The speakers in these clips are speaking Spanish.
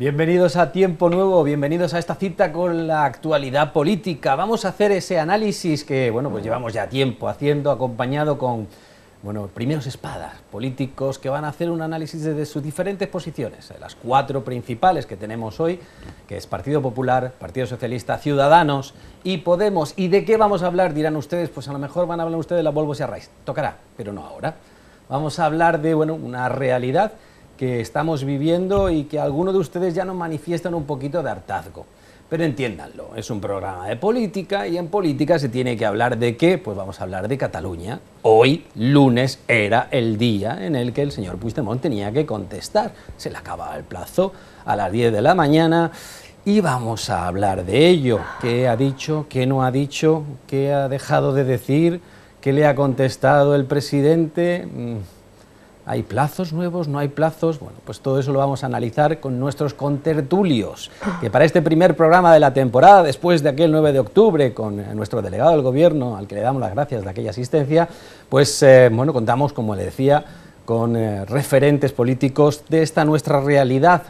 Bienvenidos a Tiempo Nuevo, bienvenidos a esta cita con la actualidad política. Vamos a hacer ese análisis que, bueno, pues llevamos ya tiempo haciendo, acompañado con, bueno, primeros espadas políticos que van a hacer un análisis desde sus diferentes posiciones, las cuatro principales que tenemos hoy, que es Partido Popular, Partido Socialista, Ciudadanos y Podemos. ¿Y de qué vamos a hablar? Dirán ustedes, pues a lo mejor van a hablar ustedes de la Volvo y Arraiz. Tocará, pero no ahora. Vamos a hablar de, bueno, una realidad que estamos viviendo y que algunos de ustedes ya nos manifiestan un poquito de hartazgo. Pero entiéndanlo, es un programa de política y en política se tiene que hablar de ¿qué? Pues vamos a hablar de Cataluña. Hoy, lunes, era el día en el que el señor Puigdemont tenía que contestar. Se le acababa el plazo a las 10 de la mañana y vamos a hablar de ello. ¿Qué ha dicho? ¿Qué no ha dicho? ¿Qué ha dejado de decir? ¿Qué le ha contestado el presidente? ¿Hay plazos nuevos? ¿No hay plazos? Bueno, pues todo eso lo vamos a analizar con nuestros contertulios, que para este primer programa de la temporada, después de aquel 9 de octubre, con nuestro delegado del Gobierno, al que le damos las gracias de aquella asistencia, pues bueno, contamos, como le decía, con referentes políticos de esta nuestra realidad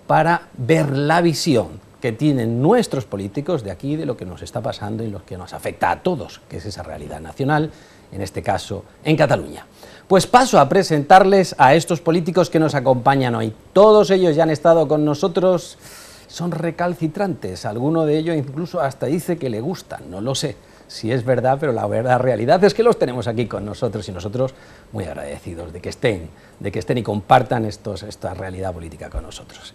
para ver la visión que tienen nuestros políticos de aquí, de lo que nos está pasando y lo que nos afecta a todos, que es esa realidad nacional, en este caso en Cataluña. Pues paso a presentarles a estos políticos que nos acompañan hoy. Todos ellos ya han estado con nosotros, son recalcitrantes, alguno de ellos incluso hasta dice que le gustan, no lo sé si es verdad, pero la realidad es que los tenemos aquí con nosotros y nosotros muy agradecidos de que estén y compartan esta realidad política con nosotros.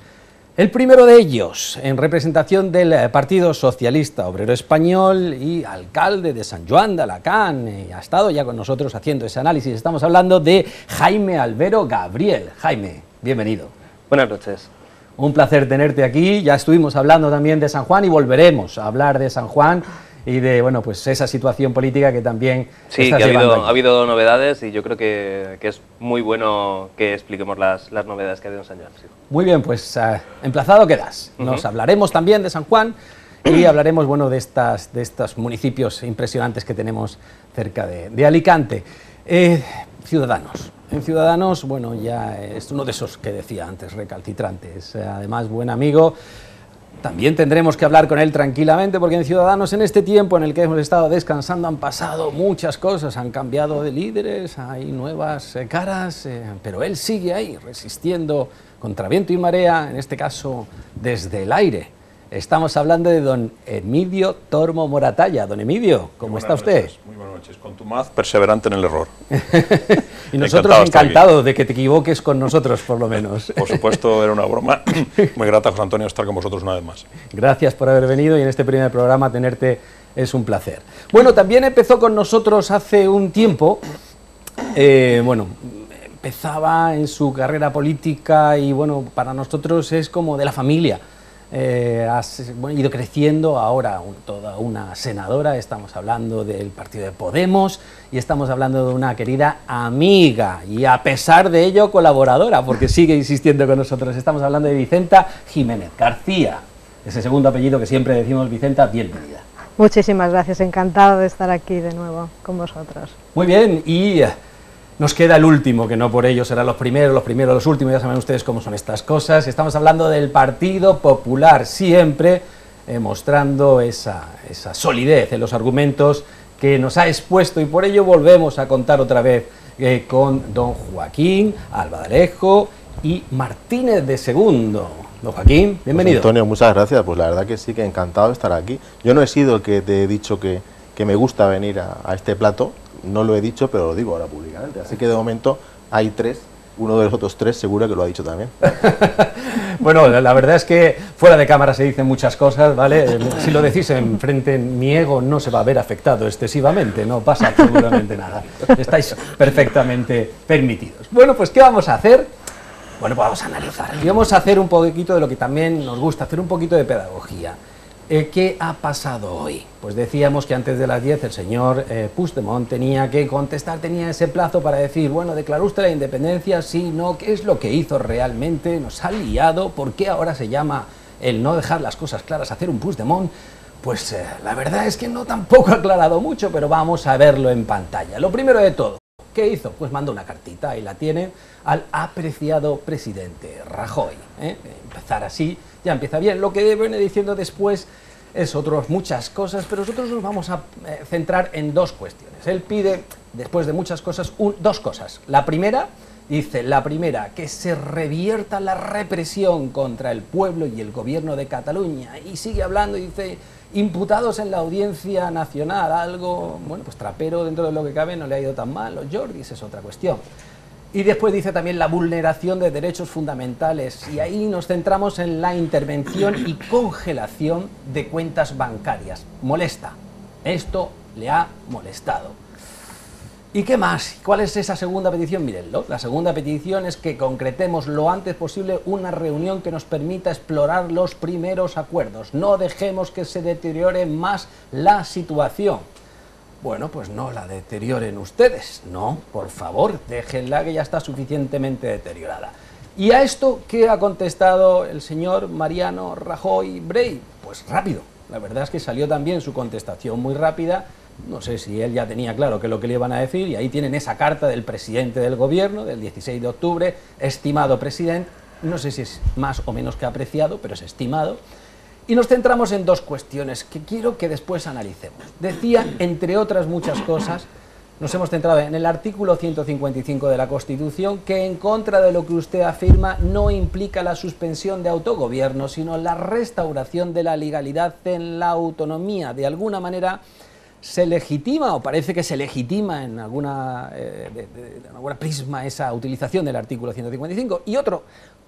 El primero de ellos, en representación del Partido Socialista Obrero Español y alcalde de Sant Joan d'Alacant, ha estado ya con nosotros haciendo ese análisis. Estamos hablando de Jaime Albero Gabriel. Jaime, bienvenido. Buenas noches. Un placer tenerte aquí. Ya estuvimos hablando también de San Juan y volveremos a hablar de San Juan y de, bueno, pues esa situación política que también sí, que ha habido novedades y yo creo que es muy bueno que expliquemos las novedades que ha habido en San Juan. Sí. Muy bien, pues emplazado quedas. Nos hablaremos también de San Juan y hablaremos, bueno, de estos municipios impresionantes que tenemos cerca de Alicante. Ciudadanos. En Ciudadanos, bueno, ya es uno de esos que decía antes, recalcitrantes. Además, buen amigo. También tendremos que hablar con él tranquilamente porque en Ciudadanos, en este tiempo en el que hemos estado descansando, han pasado muchas cosas, han cambiado de líderes, hay nuevas caras, pero él sigue ahí resistiendo contra viento y marea, en este caso desde el aire. Estamos hablando de don Emilio Tormo Moratalla. Don Emilio, ¿cómo está usted? Noches, muy buenas noches, contumaz, perseverante en el error. Y nosotros encantados de que te equivoques con nosotros, por lo menos. Por supuesto, era una broma. Muy grata, José Antonio, estar con vosotros una vez más. Gracias por haber venido y en este primer programa tenerte es un placer. Bueno, también empezó con nosotros hace un tiempo, bueno, empezaba en su carrera política y bueno, para nosotros es como de la familia. Ha ido creciendo, ahora toda una senadora, estamos hablando del partido de Podemos y estamos hablando de una querida amiga y a pesar de ello colaboradora, porque sigue insistiendo con nosotros. Estamos hablando de Vicenta Jiménez García, ese segundo apellido que siempre decimos. Vicenta, bienvenida. Muchísimas gracias, encantado de estar aquí de nuevo con vosotros. Muy bien, y nos queda el último, que no por ello serán los primeros, los últimos, ya saben ustedes cómo son estas cosas. Estamos hablando del Partido Popular, siempre mostrando esa solidez en los argumentos que nos ha expuesto y por ello volvemos a contar otra vez con don Joaquín Albadalejo y Martínez de Segundo. Don Joaquín, bienvenido. Pues Antonio, muchas gracias, pues la verdad que sí, que encantado de estar aquí. Yo no he sido el que te he dicho que me gusta venir a este plato. No lo he dicho, pero lo digo ahora públicamente. Así que de momento hay tres, uno de los otros tres seguro que lo ha dicho también. Bueno, la verdad es que fuera de cámara se dicen muchas cosas, ¿vale? Si lo decís enfrente, mi ego no se va a ver afectado excesivamente, no pasa absolutamente nada. Estáis perfectamente permitidos. Bueno, pues ¿qué vamos a hacer? Bueno, pues vamos a analizar. Y vamos a hacer un poquito de lo que también nos gusta, hacer un poquito de pedagogía. ¿Qué ha pasado hoy? Pues decíamos que antes de las 10 el señor Puigdemont tenía que contestar, tenía ese plazo para decir, bueno, ¿declaró usted la independencia? Sí, no, ¿qué es lo que hizo realmente? ¿Nos ha liado? ¿Por qué ahora se llama el no dejar las cosas claras, hacer un Puigdemont? Pues la verdad es que no tampoco ha aclarado mucho, pero vamos a verlo en pantalla. Lo primero de todo, ¿qué hizo? Pues mandó una cartita, ahí la tienen, al apreciado presidente Rajoy. Empezar así ya empieza bien. Lo que viene diciendo después es otras muchas cosas, pero nosotros nos vamos a centrar en dos cuestiones. Él pide, después de muchas cosas, dos cosas. La primera, que se revierta la represión contra el pueblo y el gobierno de Cataluña. Y sigue hablando y dice, imputados en la Audiencia Nacional, algo, bueno, pues trapero dentro de lo que cabe, no le ha ido tan mal, los Jordis, es otra cuestión. Y después dice también la vulneración de derechos fundamentales, y ahí nos centramos en la intervención y congelación de cuentas bancarias. Molesta, esto le ha molestado. ¿Y qué más? ¿Cuál es esa segunda petición? Mírenlo, la segunda petición es que concretemos lo antes posible una reunión que nos permita explorar los primeros acuerdos. No dejemos que se deteriore más la situación. Bueno, pues no la deterioren ustedes, no, por favor, déjenla que ya está suficientemente deteriorada. ¿Y a esto qué ha contestado el señor Mariano Rajoy Brey? Pues rápido, la verdad es que salió también su contestación muy rápida. No sé si él ya tenía claro qué es lo que le iban a decir, y ahí tienen esa carta del presidente del gobierno del 16 de octubre, estimado presidente, no sé si es más o menos que apreciado, pero es estimado. Y nos centramos en dos cuestiones que quiero que después analicemos. Decía, entre otras muchas cosas, nos hemos centrado en el artículo 155 de la Constitución, que en contra de lo que usted afirma no implica la suspensión de autogobierno, sino la restauración de la legalidad en la autonomía. De alguna manera se legitima, o parece que se legitima en alguna prisma, esa utilización del artículo 155. Y otro,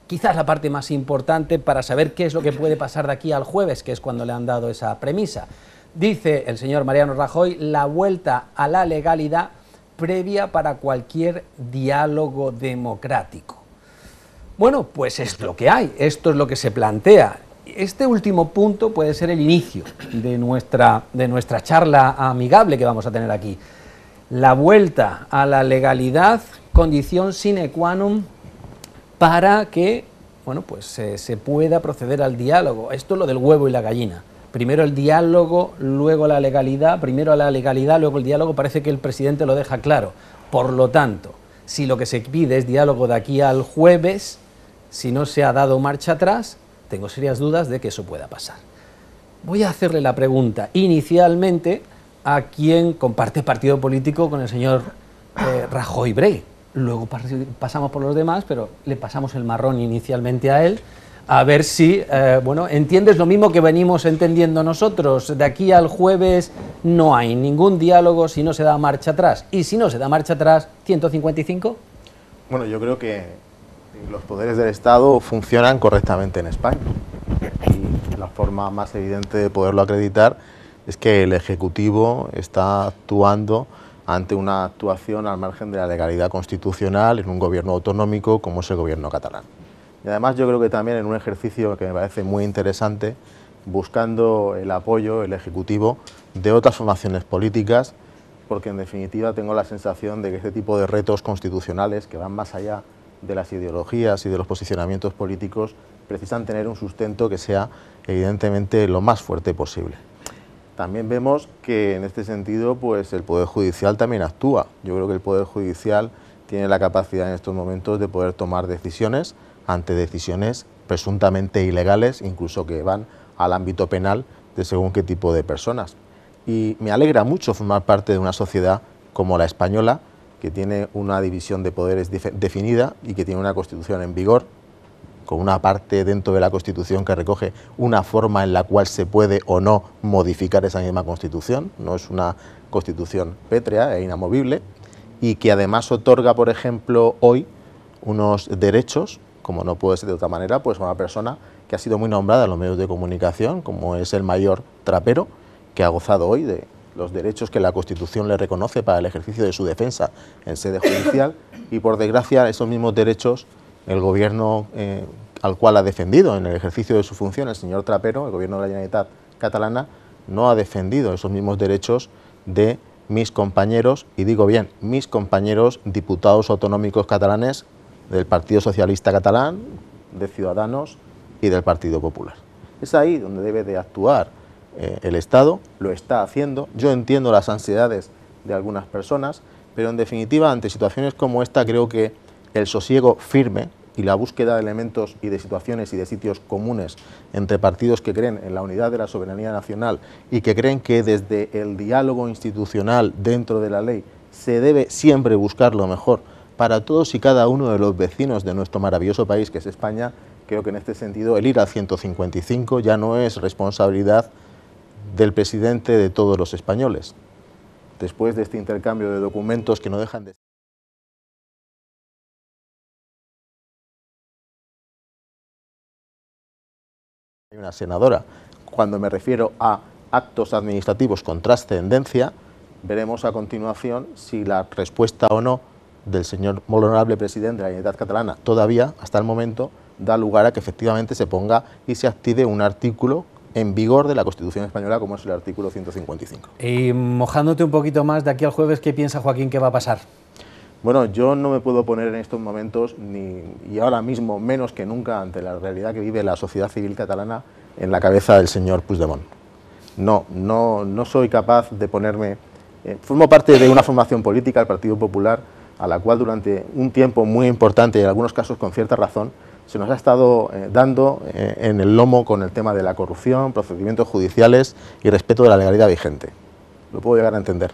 quizás la parte más importante para saber qué es lo que puede pasar de aquí al jueves, que es cuando le han dado esa premisa. Dice el señor Mariano Rajoy, la vuelta a la legalidad previa para cualquier diálogo democrático. Bueno, pues es lo que hay, esto es lo que se plantea. Este último punto puede ser el inicio de nuestra charla amigable que vamos a tener aquí. La vuelta a la legalidad, condición sine qua non para que, bueno, pues se pueda proceder al diálogo. Esto es lo del huevo y la gallina. Primero el diálogo, luego la legalidad, primero la legalidad, luego el diálogo. Parece que el presidente lo deja claro. Por lo tanto, si lo que se pide es diálogo de aquí al jueves, si no se ha dado marcha atrás, tengo serias dudas de que eso pueda pasar. Voy a hacerle la pregunta inicialmente a quien comparte partido político con el señor Rajoy Brey. Luego pasamos por los demás, pero le pasamos el marrón inicialmente a él, a ver si, bueno, entiendes lo mismo que venimos entendiendo nosotros. De aquí al jueves no hay ningún diálogo si no se da marcha atrás. Y si no se da marcha atrás, 155. Bueno, yo creo que los poderes del Estado funcionan correctamente en España. Y la forma más evidente de poderlo acreditar es que el Ejecutivo está actuando ante una actuación al margen de la legalidad constitucional en un gobierno autonómico como es el gobierno catalán. Y además yo creo que también en un ejercicio que me parece muy interesante, buscando el apoyo, el Ejecutivo, de otras formaciones políticas, porque en definitiva tengo la sensación de que este tipo de retos constitucionales que van más allá de las ideologías y de los posicionamientos políticos precisan tener un sustento que sea evidentemente lo más fuerte posible. También vemos que en este sentido pues el Poder Judicial también actúa. Yo creo que el Poder Judicial tiene la capacidad en estos momentos de poder tomar decisiones ante decisiones presuntamente ilegales, incluso que van al ámbito penal de según qué tipo de personas. Y me alegra mucho formar parte de una sociedad como la española, que tiene una división de poderes definida y que tiene una Constitución en vigor, con una parte dentro de la Constitución que recoge una forma en la cual se puede o no modificar esa misma Constitución, no es una Constitución pétrea e inamovible, y que además otorga, por ejemplo, hoy unos derechos, como no puede ser de otra manera, pues una persona que ha sido muy nombrada en los medios de comunicación, como es el mayor trapero, que ha gozado hoy de los derechos que la Constitución le reconoce para el ejercicio de su defensa en sede judicial, y por desgracia esos mismos derechos el gobierno al cual ha defendido en el ejercicio de su función el señor Trapero, el gobierno de la Generalitat catalana, no ha defendido esos mismos derechos de mis compañeros, y digo bien, mis compañeros diputados autonómicos catalanes del Partido Socialista Catalán, de Ciudadanos y del Partido Popular. Es ahí donde debe de actuar el Estado, lo está haciendo. Yo entiendo las ansiedades de algunas personas, pero en definitiva ante situaciones como esta creo que el sosiego firme y la búsqueda de elementos y de situaciones y de sitios comunes entre partidos que creen en la unidad de la soberanía nacional y que creen que desde el diálogo institucional dentro de la ley se debe siempre buscar lo mejor para todos y cada uno de los vecinos de nuestro maravilloso país que es España, creo que en este sentido el ir al 155 ya no es responsabilidad del presidente de todos los españoles. Después de este intercambio de documentos que no dejan de... Hay una senadora. Cuando me refiero a actos administrativos con trascendencia, veremos a continuación si la respuesta o no del señor honorable presidente de la Generalitat Catalana todavía, hasta el momento, da lugar a que efectivamente se ponga y se active un artículo en vigor de la Constitución española, como es el artículo 155. Y mojándote un poquito más, de aquí al jueves, ¿qué piensa Joaquín que va a pasar? Bueno, yo no me puedo poner en estos momentos, y ahora mismo menos que nunca, ante la realidad que vive la sociedad civil catalana, en la cabeza del señor Puigdemont. No soy capaz de ponerme... formo parte de una formación política, el Partido Popular, a la cual durante un tiempo muy importante, y en algunos casos con cierta razón, se nos ha estado dando en el lomo con el tema de la corrupción, procedimientos judiciales y respeto de la legalidad vigente. Lo puedo llegar a entender.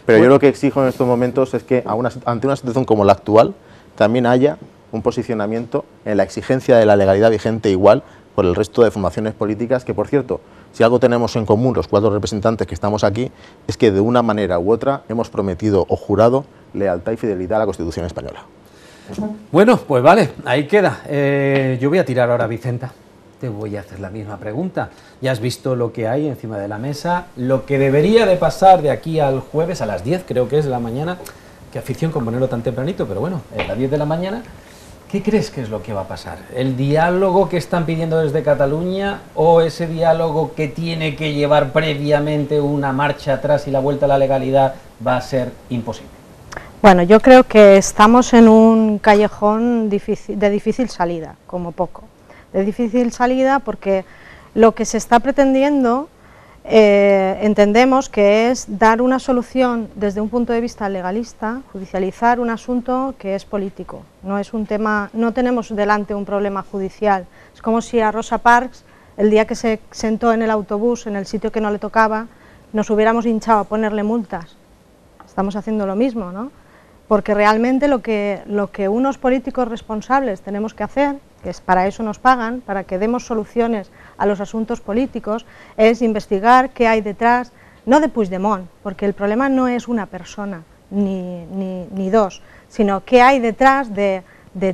Pero yo lo que exijo en estos momentos es que ante una situación como la actual también haya un posicionamiento en la exigencia de la legalidad vigente igual por el resto de formaciones políticas que, por cierto, si algo tenemos en común los 4 representantes que estamos aquí es que de una manera u otra hemos prometido o jurado lealtad y fidelidad a la Constitución española. Bueno, pues vale, ahí queda. Yo voy a tirar ahora a Vicenta. Te voy a hacer la misma pregunta. Ya has visto lo que hay encima de la mesa, lo que debería de pasar de aquí al jueves a las 10, creo que es de la mañana. Qué afición con ponerlo tan tempranito, pero bueno, a las 10 de la mañana. ¿Qué crees que es lo que va a pasar? ¿El diálogo que están pidiendo desde Cataluña o ese diálogo que tiene que llevar previamente una marcha atrás y la vuelta a la legalidad va a ser imposible? Bueno, yo creo que estamos en un callejón de difícil salida, como poco. De difícil salida porque lo que se está pretendiendo, entendemos que es dar una solución desde un punto de vista legalista, judicializar un asunto que es político. No es un tema, no tenemos delante un problema judicial. Es como si a Rosa Parks, el día que se sentó en el autobús, en el sitio que no le tocaba, nos hubiéramos hinchado a ponerle multas. Estamos haciendo lo mismo, ¿no? Porque realmente lo que unos políticos responsables tenemos que hacer, que es para eso nos pagan, para que demos soluciones a los asuntos políticos, es investigar qué hay detrás, no de Puigdemont, porque el problema no es una persona, ni dos, sino qué hay detrás de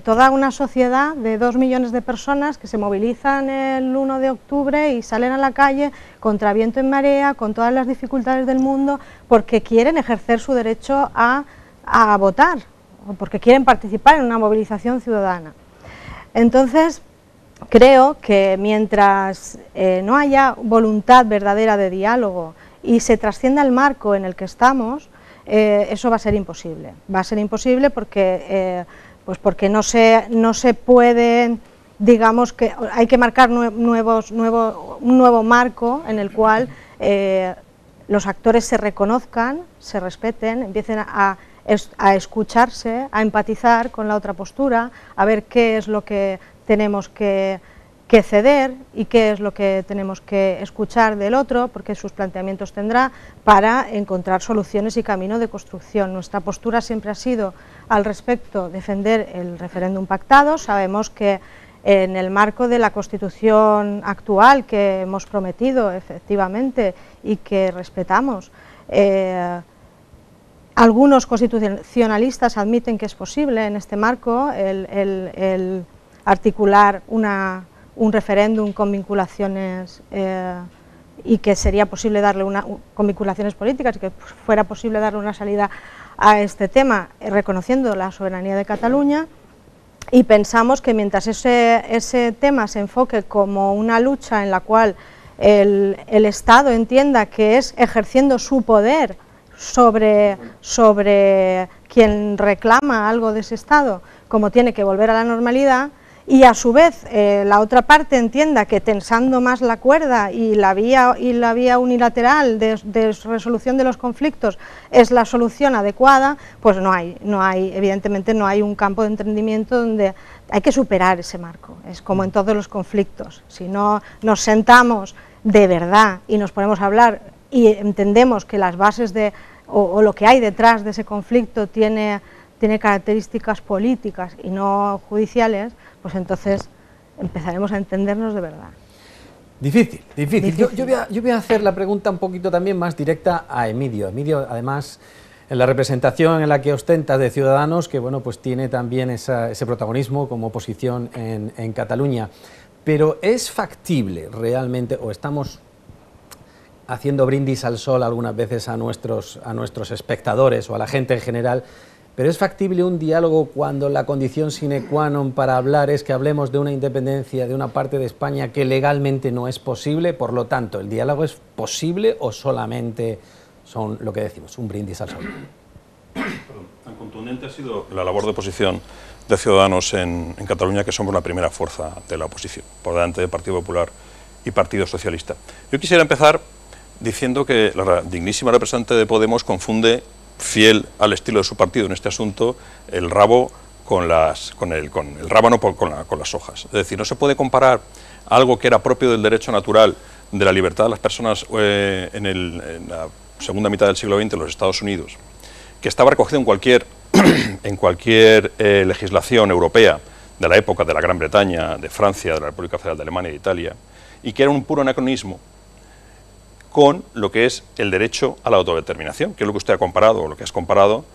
toda una sociedad de 2 millones de personas que se movilizan el 1 de octubre y salen a la calle contra viento en marea, con todas las dificultades del mundo, porque quieren ejercer su derecho a votar, o porque quieren participar en una movilización ciudadana. Entonces, creo que mientras no haya voluntad verdadera de diálogo y se trascienda el marco en el que estamos, eso va a ser imposible. Va a ser imposible porque, porque no se puede, digamos que hay que marcar un nuevo marco en el cual los actores se reconozcan, se respeten, empiecen a escucharse, a empatizar con la otra postura, a ver qué es lo que tenemos que ceder y qué es lo que tenemos que escuchar del otro, porque sus planteamientos tendrá, para encontrar soluciones y camino de construcción. Nuestra postura siempre ha sido, al respecto, defender el referéndum pactado. Sabemos que en el marco de la Constitución actual que hemos prometido, efectivamente, y que respetamos, algunos constitucionalistas admiten que es posible en este marco el articular un referéndum con vinculaciones y que sería posible darle con vinculaciones políticas y que fuera posible darle una salida a este tema, reconociendo la soberanía de Cataluña, y pensamos que mientras ese tema se enfoque como una lucha en la cual el Estado entienda que es ejerciendo su poder sobre quien reclama algo de ese Estado, como tiene que volver a la normalidad, y a su vez la otra parte entienda que tensando más la cuerda y la vía unilateral de resolución de los conflictos es la solución adecuada, pues evidentemente no hay un campo de entendimiento donde hay que superar ese marco. Es como en todos los conflictos, si no nos sentamos de verdad y nos ponemos a hablar y entendemos que las bases o lo que hay detrás de ese conflicto tiene características políticas y no judiciales, pues entonces empezaremos a entendernos de verdad. Difícil. Yo voy a hacer la pregunta un poquito también más directa a Emilio. Emilio, además, en la representación en la que ostenta de Ciudadanos, que bueno, pues tiene también ese protagonismo como oposición en Cataluña. Pero ¿es factible realmente, o estamos haciendo brindis al sol algunas veces a nuestros espectadores o a la gente en general, pero es factible un diálogo cuando la condición sine qua non para hablar es que hablemos de una independencia de una parte de España que legalmente no es posible? Por lo tanto, ¿el diálogo es posible o solamente son lo que decimos, un brindis al sol? Tan contundente ha sido la labor de oposición de Ciudadanos en Cataluña, que somos la primera fuerza de la oposición, por delante del Partido Popular y Partido Socialista. Yo quisiera empezar diciendo que la dignísima representante de Podemos confunde, fiel al estilo de su partido en este asunto, el rabo con el rábano con las hojas. Es decir, no se puede comparar algo que era propio del derecho natural, de la libertad de las personas en la segunda mitad del siglo XX en los Estados Unidos, que estaba recogido en cualquier legislación europea de la época de la Gran Bretaña, de Francia, de la República Federal de Alemania y de Italia, y que era un puro anacronismo con lo que es el derecho a la autodeterminación, que es lo que usted ha comparado, o lo que has comparado,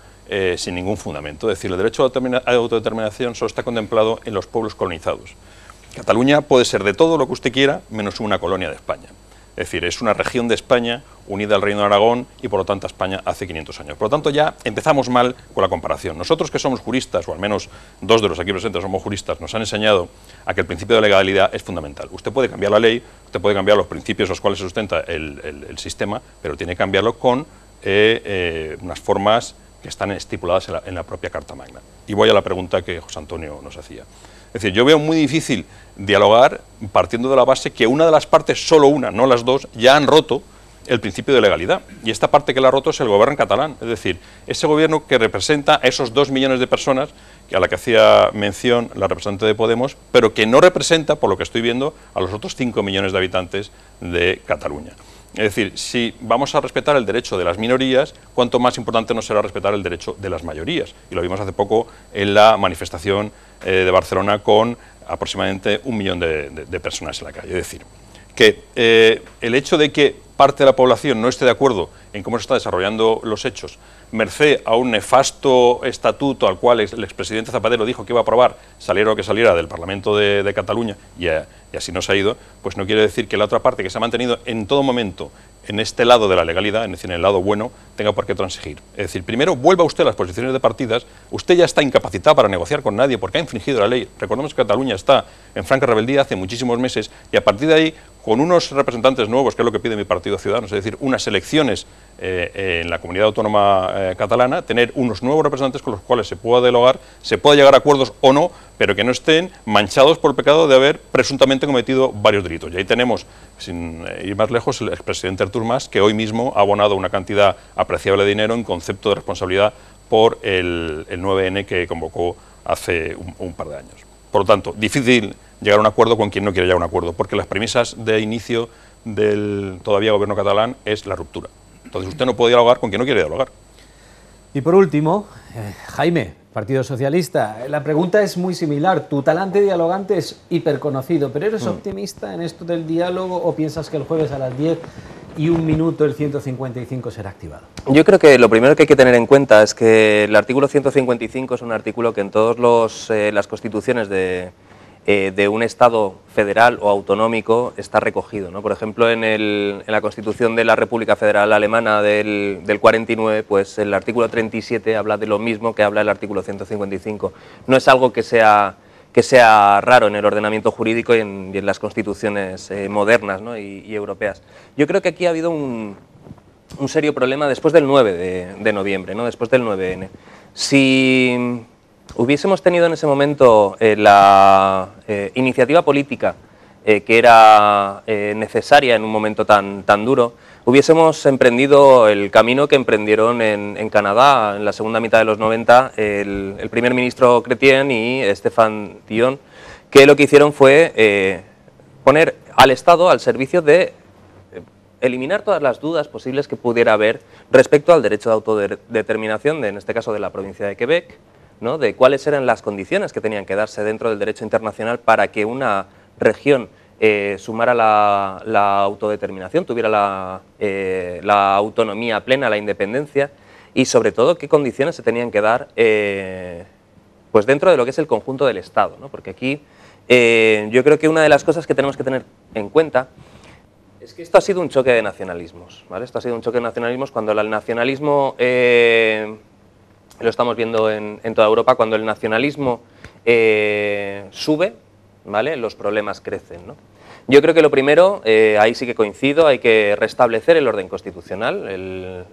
sin ningún fundamento. Es decir, el derecho a la autodeterminación solo está contemplado en los pueblos colonizados. Cataluña puede ser de todo lo que usted quiera, menos una colonia de España. Es decir, es una región de España unida al Reino de Aragón y por lo tanto a España hace 500 años. Por lo tanto ya empezamos mal con la comparación. Nosotros que somos juristas, o al menos dos de los aquí presentes somos juristas, nos han enseñado a que el principio de legalidad es fundamental. Usted puede cambiar la ley, usted puede cambiar los principios a los cuales se sustenta el sistema, pero tiene que cambiarlo con unas formas que están estipuladas en la propia Carta Magna. Y voy a la pregunta que José Antonio nos hacía. Es decir, yo veo muy difícil dialogar partiendo de la base que una de las partes, solo una, no las dos, ya han roto el principio de legalidad. Y esta parte que la ha roto es el gobierno catalán. Es decir, ese gobierno que representa a esos 2 millones de personas a la que hacía mención la representante de Podemos, pero que no representa, por lo que estoy viendo, a los otros 5 millones de habitantes de Cataluña. Es decir, si vamos a respetar el derecho de las minorías, cuanto más importante nos será respetar el derecho de las mayorías. Y lo vimos hace poco en la manifestación de Barcelona con aproximadamente 1 millón de personas en la calle. Es decir, que el hecho de que parte de la población no esté de acuerdo en cómo se están desarrollando los hechos, merced a un nefasto estatuto al cual el expresidente Zapatero dijo que iba a aprobar, saliera lo que saliera del Parlamento de Cataluña, y así no se ha ido, pues no quiere decir que la otra parte que se ha mantenido en todo momento en este lado de la legalidad, es decir, en el lado bueno, tenga por qué transigir. Es decir, primero vuelva usted a las posiciones de partidas, usted ya está incapacitado para negociar con nadie porque ha infringido la ley. Recordemos que Cataluña está en franca rebeldía hace muchísimos meses y a partir de ahí, con unos representantes nuevos, que es lo que pide mi partido Ciudadanos, es decir, unas elecciones en la comunidad autónoma catalana, tener unos nuevos representantes con los cuales se pueda dialogar, se pueda llegar a acuerdos o no, pero que no estén manchados por el pecado de haber presuntamente cometido varios delitos. Y ahí tenemos, sin ir más lejos, el expresidente Artur Mas, que hoy mismo ha abonado una cantidad apreciable de dinero en concepto de responsabilidad por el 9N que convocó hace un par de años. Por lo tanto, difícil llegar a un acuerdo con quien no quiere llegar a un acuerdo, porque las premisas de inicio del todavía gobierno catalán es la ruptura. Entonces usted no puede dialogar con quien no quiere dialogar. Y por último, Jaime, Partido Socialista, la pregunta es muy similar. Tu talante dialogante es hiperconocido, pero ¿eres optimista en esto del diálogo o piensas que el jueves a las 10:01 el 155 será activado? Yo creo que lo primero que hay que tener en cuenta es que el artículo 155 es un artículo que en todas las constituciones de un Estado federal o autonómico está recogido, ¿no? Por ejemplo, en la Constitución de la República Federal Alemana del 49, pues el artículo 37 habla de lo mismo que habla el artículo 155. No es algo que sea raro en el ordenamiento jurídico y en las constituciones modernas, ¿no? y europeas. Yo creo que aquí ha habido un serio problema después del 9 de noviembre, ¿no? Después del 9N. Si hubiésemos tenido en ese momento la iniciativa política que era necesaria en un momento tan duro, hubiésemos emprendido el camino que emprendieron en Canadá en la segunda mitad de los 90 el primer ministro Chrétien y Stéphane Dion, que lo que hicieron fue poner al Estado al servicio de eliminar todas las dudas posibles que pudiera haber respecto al derecho de autodeterminación, en este caso de la provincia de Quebec, ¿no? De cuáles eran las condiciones que tenían que darse dentro del derecho internacional para que una región sumara la autodeterminación, tuviera la autonomía plena, la independencia, y sobre todo qué condiciones se tenían que dar pues dentro de lo que es el conjunto del Estado, ¿no? Porque aquí yo creo que una de las cosas que tenemos que tener en cuenta es que esto ha sido un choque de nacionalismos, ¿vale? Esto ha sido un choque de nacionalismos cuando el nacionalismo, lo estamos viendo en toda Europa, cuando el nacionalismo sube, ¿vale? Los problemas crecen, ¿no? Yo creo que lo primero, ahí sí que coincido, hay que restablecer el orden constitucional.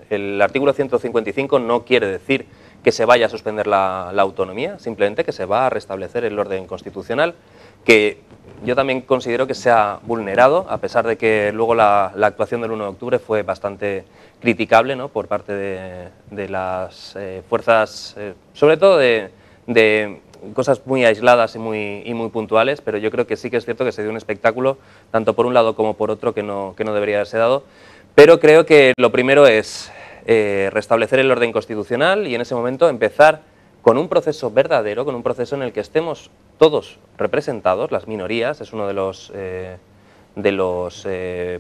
El artículo 155 no quiere decir que se vaya a suspender la autonomía, simplemente que se va a restablecer el orden constitucional, que yo también considero que se ha vulnerado, a pesar de que luego la actuación del 1 de octubre fue bastante criticable, ¿no? Por parte de las fuerzas, sobre todo de cosas muy aisladas y muy puntuales, pero yo creo que sí que es cierto que se dio un espectáculo, tanto por un lado como por otro, que no debería haberse dado, pero creo que lo primero es restablecer el orden constitucional y en ese momento empezar con un proceso verdadero, con un proceso en el que estemos todos representados, las minorías, es uno de los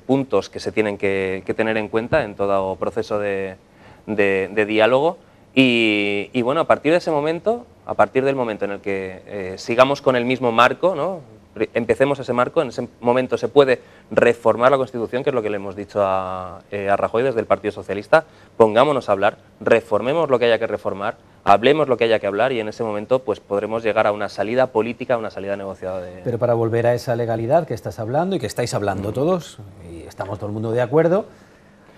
puntos que se tienen que tener en cuenta en todo proceso de diálogo. Y bueno, a partir de ese momento, a partir del momento en el que sigamos con el mismo marco, ¿no? Empecemos ese marco, en ese momento se puede reformar la Constitución, que es lo que le hemos dicho a Rajoy desde el Partido Socialista. Pongámonos a hablar, reformemos lo que haya que reformar, hablemos lo que haya que hablar y en ese momento pues podremos llegar a una salida política, a una salida negociada. Pero para volver a esa legalidad que estás hablando y que estáis hablando todos, y estamos todo el mundo de acuerdo,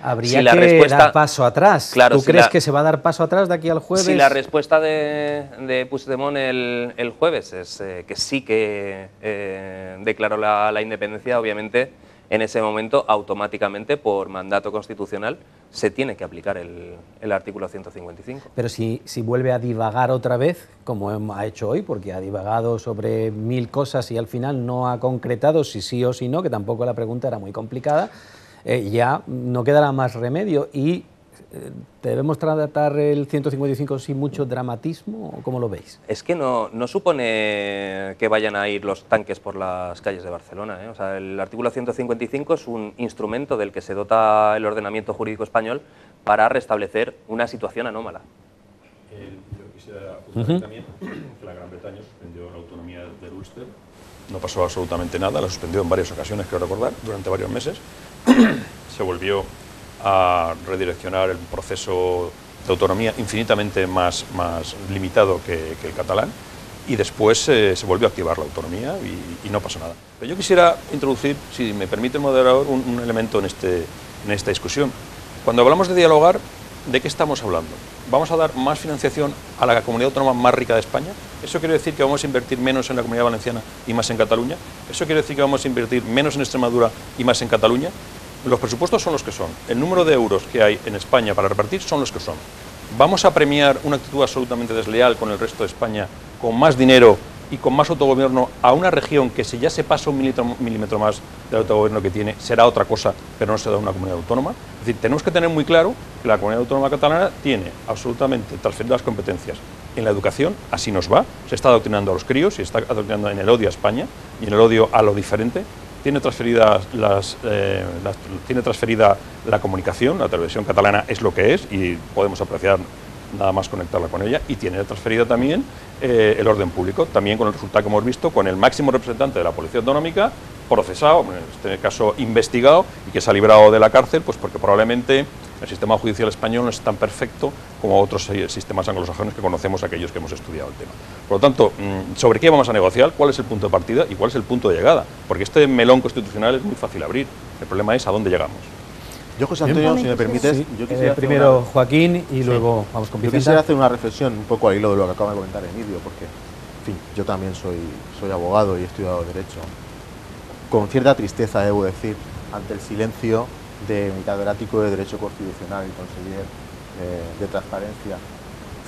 habría que dar paso atrás. Claro, ¿Tú crees que se va a dar paso atrás de aquí al jueves? Si la respuesta de Puigdemont el jueves es que sí que declaró la independencia, obviamente en ese momento automáticamente por mandato constitucional se tiene que aplicar el artículo 155. Pero si vuelve a divagar otra vez, como ha hecho hoy, porque ha divagado sobre 1000 cosas y al final no ha concretado si sí o si no, que tampoco la pregunta era muy complicada, ya no quedará más remedio y ¿debemos tratar el 155 sin mucho dramatismo o cómo lo veis? Es que no supone que vayan a ir los tanques por las calles de Barcelona, ¿eh? O sea, el artículo 155 es un instrumento del que se dota el ordenamiento jurídico español para restablecer una situación anómala. Yo quisiera apuntar también que la Gran Bretaña suspendió la autonomía del Ulster. No pasó absolutamente nada, la suspendió en varias ocasiones, creo recordar, durante varios meses. Se volvió a redireccionar el proceso de autonomía infinitamente más limitado que el catalán y después se volvió a activar la autonomía y no pasó nada. Pero yo quisiera introducir, si me permite el moderador, un elemento en esta discusión. Cuando hablamos de dialogar, ¿de qué estamos hablando? ¿Vamos a dar más financiación a la comunidad autónoma más rica de España? ¿Eso quiere decir que vamos a invertir menos en la Comunidad Valenciana y más en Cataluña? ¿Eso quiere decir que vamos a invertir menos en Extremadura y más en Cataluña? Los presupuestos son los que son. El número de euros que hay en España para repartir son los que son. ¿Vamos a premiar una actitud absolutamente desleal con el resto de España, con más dinero y con más autogobierno a una región que si ya se pasa un milímetro más del autogobierno que tiene, será otra cosa, pero no será una comunidad autónoma? Es decir, tenemos que tener muy claro que la comunidad autónoma catalana tiene absolutamente transferidas competencias en la educación, así nos va, se está adoctrinando a los críos, se está adoctrinando en el odio a España y en el odio a lo diferente. Tiene transferida la comunicación, la televisión catalana es lo que es y podemos apreciar nada más conectarla con ella, y tiene transferida también el orden público, también con el resultado que hemos visto, con el máximo representante de la Policía Autonómica procesado, en este caso investigado, y que se ha librado de la cárcel, pues porque probablemente el sistema judicial español no es tan perfecto como otros sistemas anglosajones que conocemos, aquellos que hemos estudiado el tema. Por lo tanto, ¿sobre qué vamos a negociar? ¿Cuál es el punto de partida y cuál es el punto de llegada? Porque este melón constitucional es muy fácil abrir, el problema es a dónde llegamos. Yo, José Antonio, si me permites, Sí. yo quisiera hacer primero Joaquín y luego vamos con Yo Vicenta. quisiera hacer una reflexión un poco al hilo de lo que acaba de comentar Emilio, porque, en fin, yo también soy abogado y he estudiado Derecho. Con cierta tristeza, debo decir, ante el silencio de mi catedrático de Derecho Constitucional y conseller de Transparencia.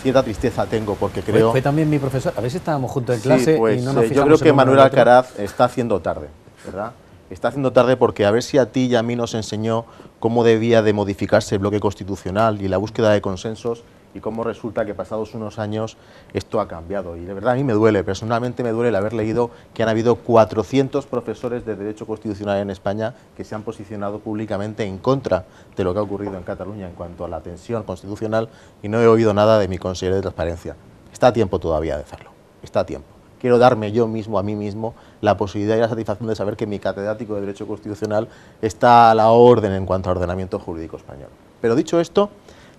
Cierta tristeza tengo porque creo... Fue también mi profesor, a ver si estábamos juntos en Sí, clase pues, y no nos yo fijamos creo que el uno en el Manuel otro. Alcaraz está haciendo tarde, ¿verdad? Está haciendo tarde porque a ver si a ti y a mí nos enseñó cómo debía de modificarse el bloque constitucional y la búsqueda de consensos y cómo resulta que pasados unos años esto ha cambiado. Y de verdad a mí me duele, personalmente me duele el haber leído que han habido 400 profesores de Derecho Constitucional en España que se han posicionado públicamente en contra de lo que ha ocurrido en Cataluña en cuanto a la tensión constitucional y no he oído nada de mi consejero de Transparencia. Está a tiempo todavía de hacerlo, está a tiempo. Quiero darme yo mismo, a mí mismo, la posibilidad y la satisfacción de saber que mi catedrático de Derecho Constitucional está a la orden en cuanto a ordenamiento jurídico español. Pero dicho esto,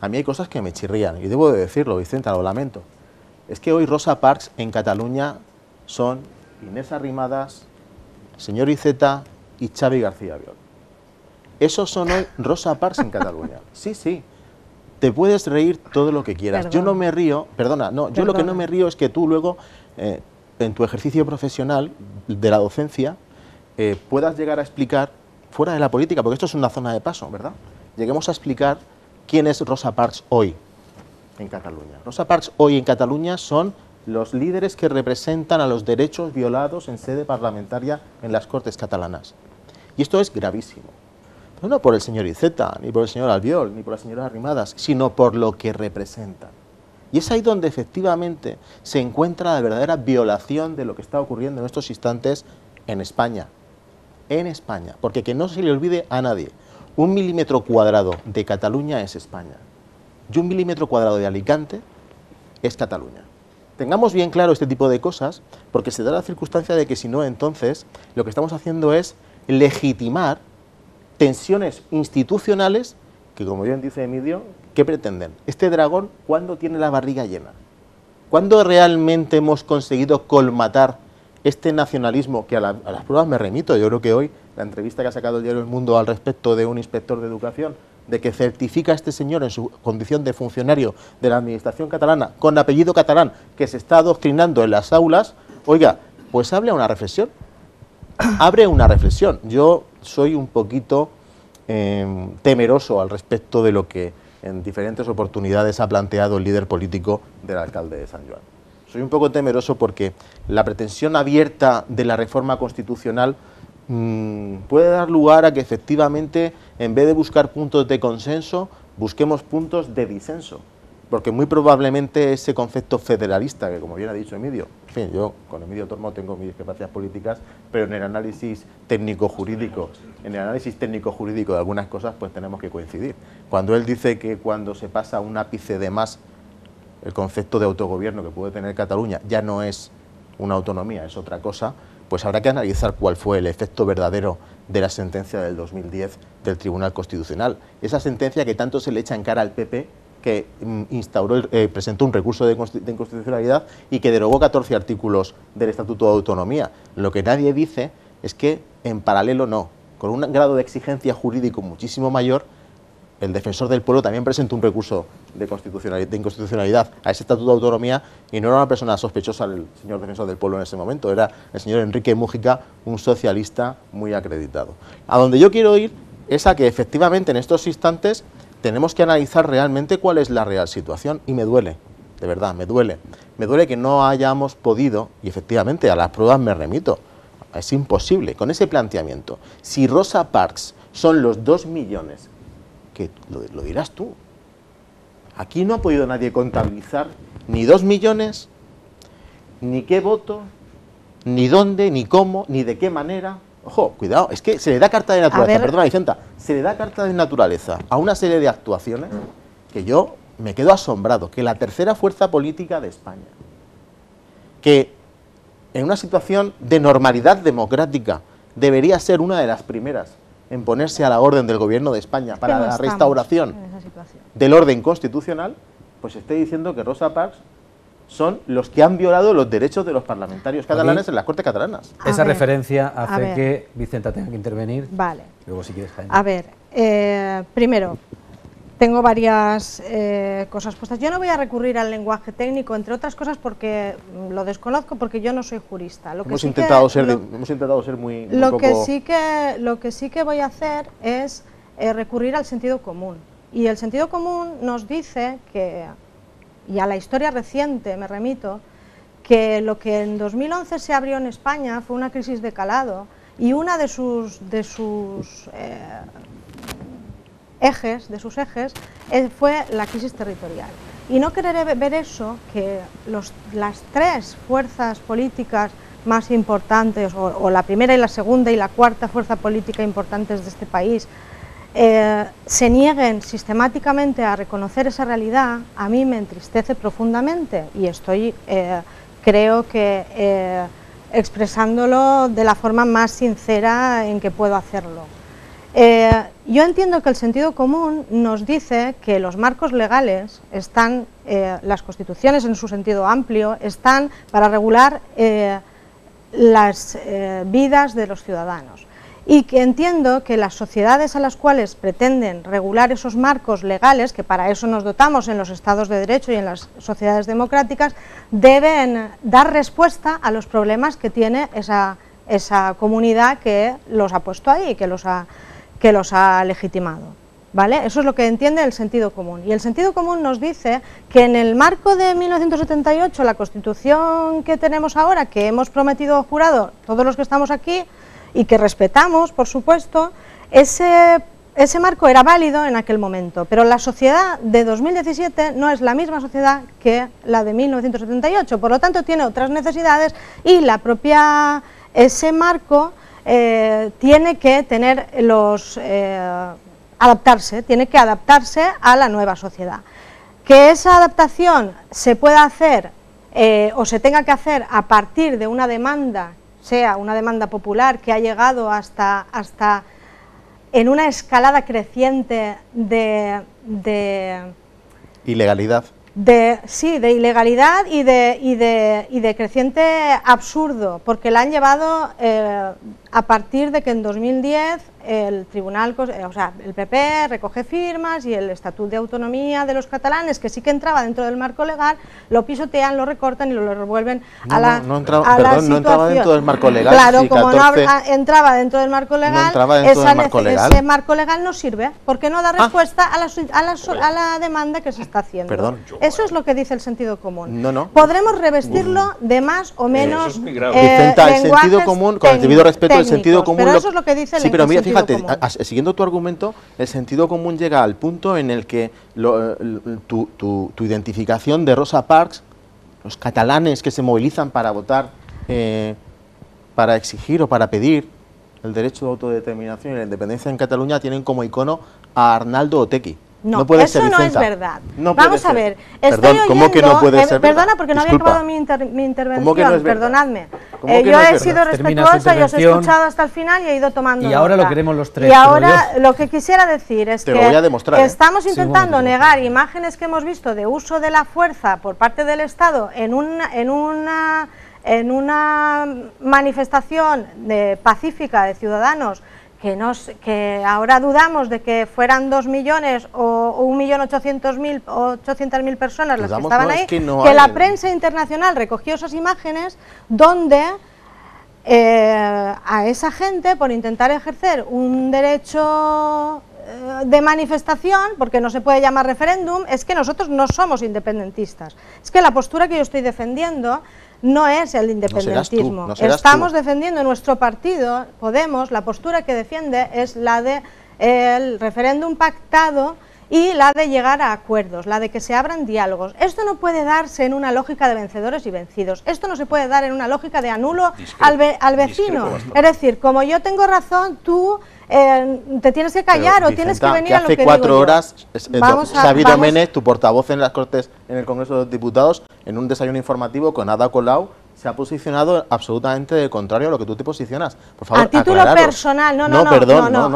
a mí hay cosas que me chirrían, y debo de decirlo, Vicenta, lo lamento. Es que hoy Rosa Parks en Cataluña son Inés Arrimadas, señor Iceta y Xavi García Albiol. Esos son hoy Rosa Parks en Cataluña. Sí, sí. Te puedes reír todo lo que quieras. Yo no me río, perdona, no, yo lo que no me río es que tú luego... en tu ejercicio profesional de la docencia puedas llegar a explicar, fuera de la política, porque esto es una zona de paso, ¿verdad? Lleguemos a explicar quién es Rosa Parks hoy en Cataluña. Rosa Parks hoy en Cataluña son los líderes que representan a los derechos violados en sede parlamentaria en las Cortes catalanas. Y esto es gravísimo. Pero no por el señor Iceta, ni por el señor Albiol, ni por la señora Arrimadas, sino por lo que representan. Y es ahí donde efectivamente se encuentra la verdadera violación de lo que está ocurriendo en estos instantes en España. En España. Porque que no se le olvide a nadie, 1 milímetro cuadrado de Cataluña es España. Y 1 milímetro cuadrado de Alicante es Cataluña. Tengamos bien claro este tipo de cosas, porque se da la circunstancia de que si no, entonces, lo que estamos haciendo es legitimar tensiones institucionales que, como bien dice Emilio, ¿qué pretenden? Este dragón, ¿cuándo tiene la barriga llena? ¿Cuándo realmente hemos conseguido colmatar este nacionalismo que a las pruebas me remito? Yo creo que hoy la entrevista que ha sacado el diario El Mundo al respecto de un inspector de educación, de que certifica a este señor en su condición de funcionario de la administración catalana, con apellido catalán, que se está adoctrinando en las aulas, oiga, pues abre una reflexión. Abre una reflexión. Yo soy un poquito temeroso al respecto de lo que en diferentes oportunidades ha planteado el líder político del alcalde de San Joan. Soy un poco temeroso porque la pretensión abierta de la reforma constitucional puede dar lugar a que efectivamente, en vez de buscar puntos de consenso, busquemos puntos de disenso. Porque muy probablemente ese concepto federalista, que como bien ha dicho Emilio, en fin, yo con Emilio Tormo tengo mis discrepancias políticas, pero en el análisis técnico-jurídico, de algunas cosas, pues tenemos que coincidir. Cuando él dice que cuando se pasa un ápice de más, el concepto de autogobierno que puede tener Cataluña ya no es una autonomía, es otra cosa, pues habrá que analizar cuál fue el efecto verdadero de la sentencia del 2010 del Tribunal Constitucional. Esa sentencia que tanto se le echa en cara al PP, que presentó un recurso de inconstitucionalidad y que derogó 14 artículos del Estatuto de Autonomía. Lo que nadie dice es que, en paralelo no, con un grado de exigencia jurídico muchísimo mayor, el defensor del pueblo también presentó un recurso de inconstitucionalidad a ese Estatuto de Autonomía y no era una persona sospechosa el señor defensor del pueblo en ese momento, era el señor Enrique Mújica, un socialista muy acreditado. A donde yo quiero ir es a que efectivamente en estos instantes tenemos que analizar realmente cuál es la real situación y me duele, de verdad, me duele. Me duele que no hayamos podido, y efectivamente a las pruebas me remito, es imposible, con ese planteamiento. Si Rosa Parks son los 2 millones, que lo dirás tú, aquí no ha podido nadie contabilizar ni 2 millones, ni qué voto, ni dónde, ni cómo, ni de qué manera. Ojo, cuidado, es que se le da carta de naturaleza, perdona Vicenta, se le da carta de naturaleza a una serie de actuaciones que yo me quedo asombrado, que la tercera fuerza política de España, que en una situación de normalidad democrática debería ser una de las primeras en ponerse a la orden del gobierno de España para la restauración del orden constitucional, pues esté diciendo que Rosa Parks son los que han violado los derechos de los parlamentarios catalanes en las Cortes catalanas. Esa ver, referencia hace ver. que Vicenta tenga que intervenir. Vale. Luego, si quieres, Jaime. A ver, primero, tengo varias cosas puestas. Yo no voy a recurrir al lenguaje técnico, entre otras cosas porque lo desconozco, porque yo no soy jurista. Hemos intentado ser muy lo poco... que sí que voy a hacer es recurrir al sentido común. Y el sentido común nos dice que, y a la historia reciente me remito, que lo que en 2011 se abrió en España fue una crisis de calado, y una de sus ejes fue la crisis territorial. Y no querer ver eso, que las tres fuerzas políticas más importantes, o la primera y la segunda y la cuarta fuerza política importantes de este país, se nieguen sistemáticamente a reconocer esa realidad, a mí me entristece profundamente, y estoy, creo que, expresándolo de la forma más sincera en que puedo hacerlo. Yo entiendo que el sentido común nos dice que los marcos legales están, las constituciones en su sentido amplio, están para regular las vidas de los ciudadanos. Y que entiendo que las sociedades a las cuales pretenden regular esos marcos legales, que para eso nos dotamos en los estados de derecho y en las sociedades democráticas, deben dar respuesta a los problemas que tiene esa comunidad que los ha puesto ahí, que los ha legitimado, ¿vale? Eso es lo que entiende el sentido común. Y el sentido común nos dice que en el marco de 1978, la Constitución que tenemos ahora, que hemos prometido o jurado todos los que estamos aquí, y que respetamos, por supuesto, ese marco era válido en aquel momento, pero la sociedad de 2017 no es la misma sociedad que la de 1978, por lo tanto tiene otras necesidades, y ese marco tiene que tener tiene que adaptarse a la nueva sociedad. Que esa adaptación se pueda hacer o se tenga que hacer a partir de una demanda, sea una demanda popular que ha llegado hasta en una escalada creciente de ilegalidad. Sí, de ilegalidad y de creciente absurdo, porque la han llevado a partir de que en 2010 el tribunal, el PP recoge firmas y el Estatuto de Autonomía de los catalanes, que sí que entraba dentro del marco legal, lo pisotean, lo recortan y lo revuelven a la situación. No entraba dentro del marco legal. Claro, sí, como 14, no entraba dentro del marco legal, ese marco legal no sirve, porque no da respuesta a la demanda que se está haciendo. Perdón. Eso es lo que dice el sentido común. No. Podremos revestirlo de más o menos eso es muy grave. Vicenta, el sentido común, con el debido respeto, el sentido común... Pero eso es lo que dice el sentido común. Fíjate, siguiendo tu argumento, el sentido común llega al punto en el que tu identificación de Rosa Parks, los catalanes que se movilizan para votar, para exigir o para pedir el derecho de autodeterminación y la independencia en Cataluña, tienen como icono a Arnaldo Otegi. No, puede eso ser, no Vicenta. Es verdad. No Vamos a ver, Perdón, ¿cómo que no puede ser verdad? Perdona, porque no había acabado mi intervención, ¿Cómo que no es verdad? Perdonadme. ¿Cómo que Yo no es he verdad? sido respetuosa y os he escuchado hasta el final y he ido tomando nota. ahora lo queremos los tres. Y ahora lo que quisiera decir es Te lo voy a demostrar, estamos intentando negar imágenes que hemos visto de uso de la fuerza por parte del Estado en una manifestación pacífica de ciudadanos que ahora dudamos de que fueran 2 millones o 1.800.000 personas las que estaban ahí, que la prensa internacional recogió esas imágenes donde a esa gente, por intentar ejercer un derecho de manifestación, porque no se puede llamar referéndum, es que nosotros no somos independentistas, es que la postura que yo estoy defendiendo no es el independentismo. Estamos defendiendo nuestro partido, Podemos, la postura que defiende es la de el referéndum pactado y la de llegar a acuerdos, la de que se abran diálogos. Esto no puede darse en una lógica de vencedores y vencidos, esto no se puede dar en una lógica de anulo al vecino. Es decir, como yo tengo razón, tú te tienes que callar. Pero, o tienes que venir a lo que digo yo. Hace 4 horas, Xavi Domènech, tu portavoz en las Cortes, en el Congreso de los Diputados, en un desayuno informativo con Ada Colau, se ha posicionado absolutamente de contrario a lo que tú te posicionas. Por favor, a título aclararos. personal, no,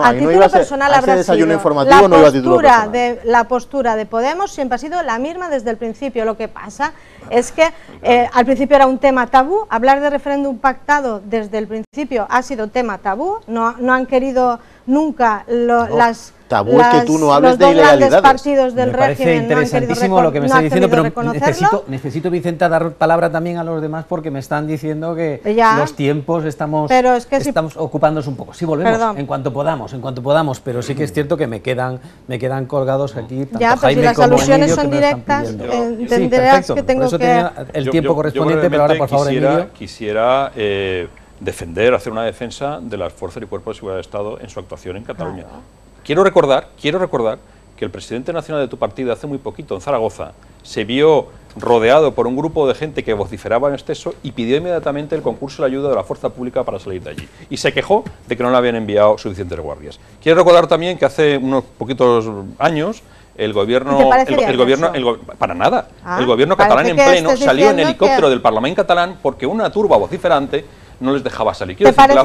A título personal habrá desayuno sido. informativo no iba a título personal. La postura de Podemos siempre ha sido la misma desde el principio. Lo que pasa es que al principio era un tema tabú, hablar de referéndum pactado desde el principio ha sido tema tabú, no han querido nunca las... Tabú es que tú no hables los de dos grandes ilegalidades. partidos del Me parece régimen interesantísimo lo que me está diciendo, pero reconocerlo. necesito, Vicenta, dar palabra también a los demás porque me están diciendo que los tiempos estamos ocupándonos un poco. Sí, volvemos, en cuanto podamos, pero sí que es cierto que me quedan colgados aquí tanto ya, Jaime si las como alusiones Emilio, son que me lo están directas, pidiendo. entenderás sí, que tengo por eso que... tenía el tiempo correspondiente, pero ahora, por favor, Emilio. Quisiera hacer una defensa de las fuerzas y cuerpos de seguridad del Estado en su actuación en Cataluña. Quiero recordar que el presidente nacional de tu partido hace muy poquito, en Zaragoza, se vio rodeado por un grupo de gente que vociferaba en exceso y pidió inmediatamente el concurso de ayuda de la fuerza pública para salir de allí. Y se quejó de que no le habían enviado suficientes guardias. Quiero recordar también que hace unos poquitos años el gobierno para nada. El gobierno catalán en pleno salió en helicóptero del Parlamento catalán porque una turba vociferante no les dejaba salir. Quiero decir que la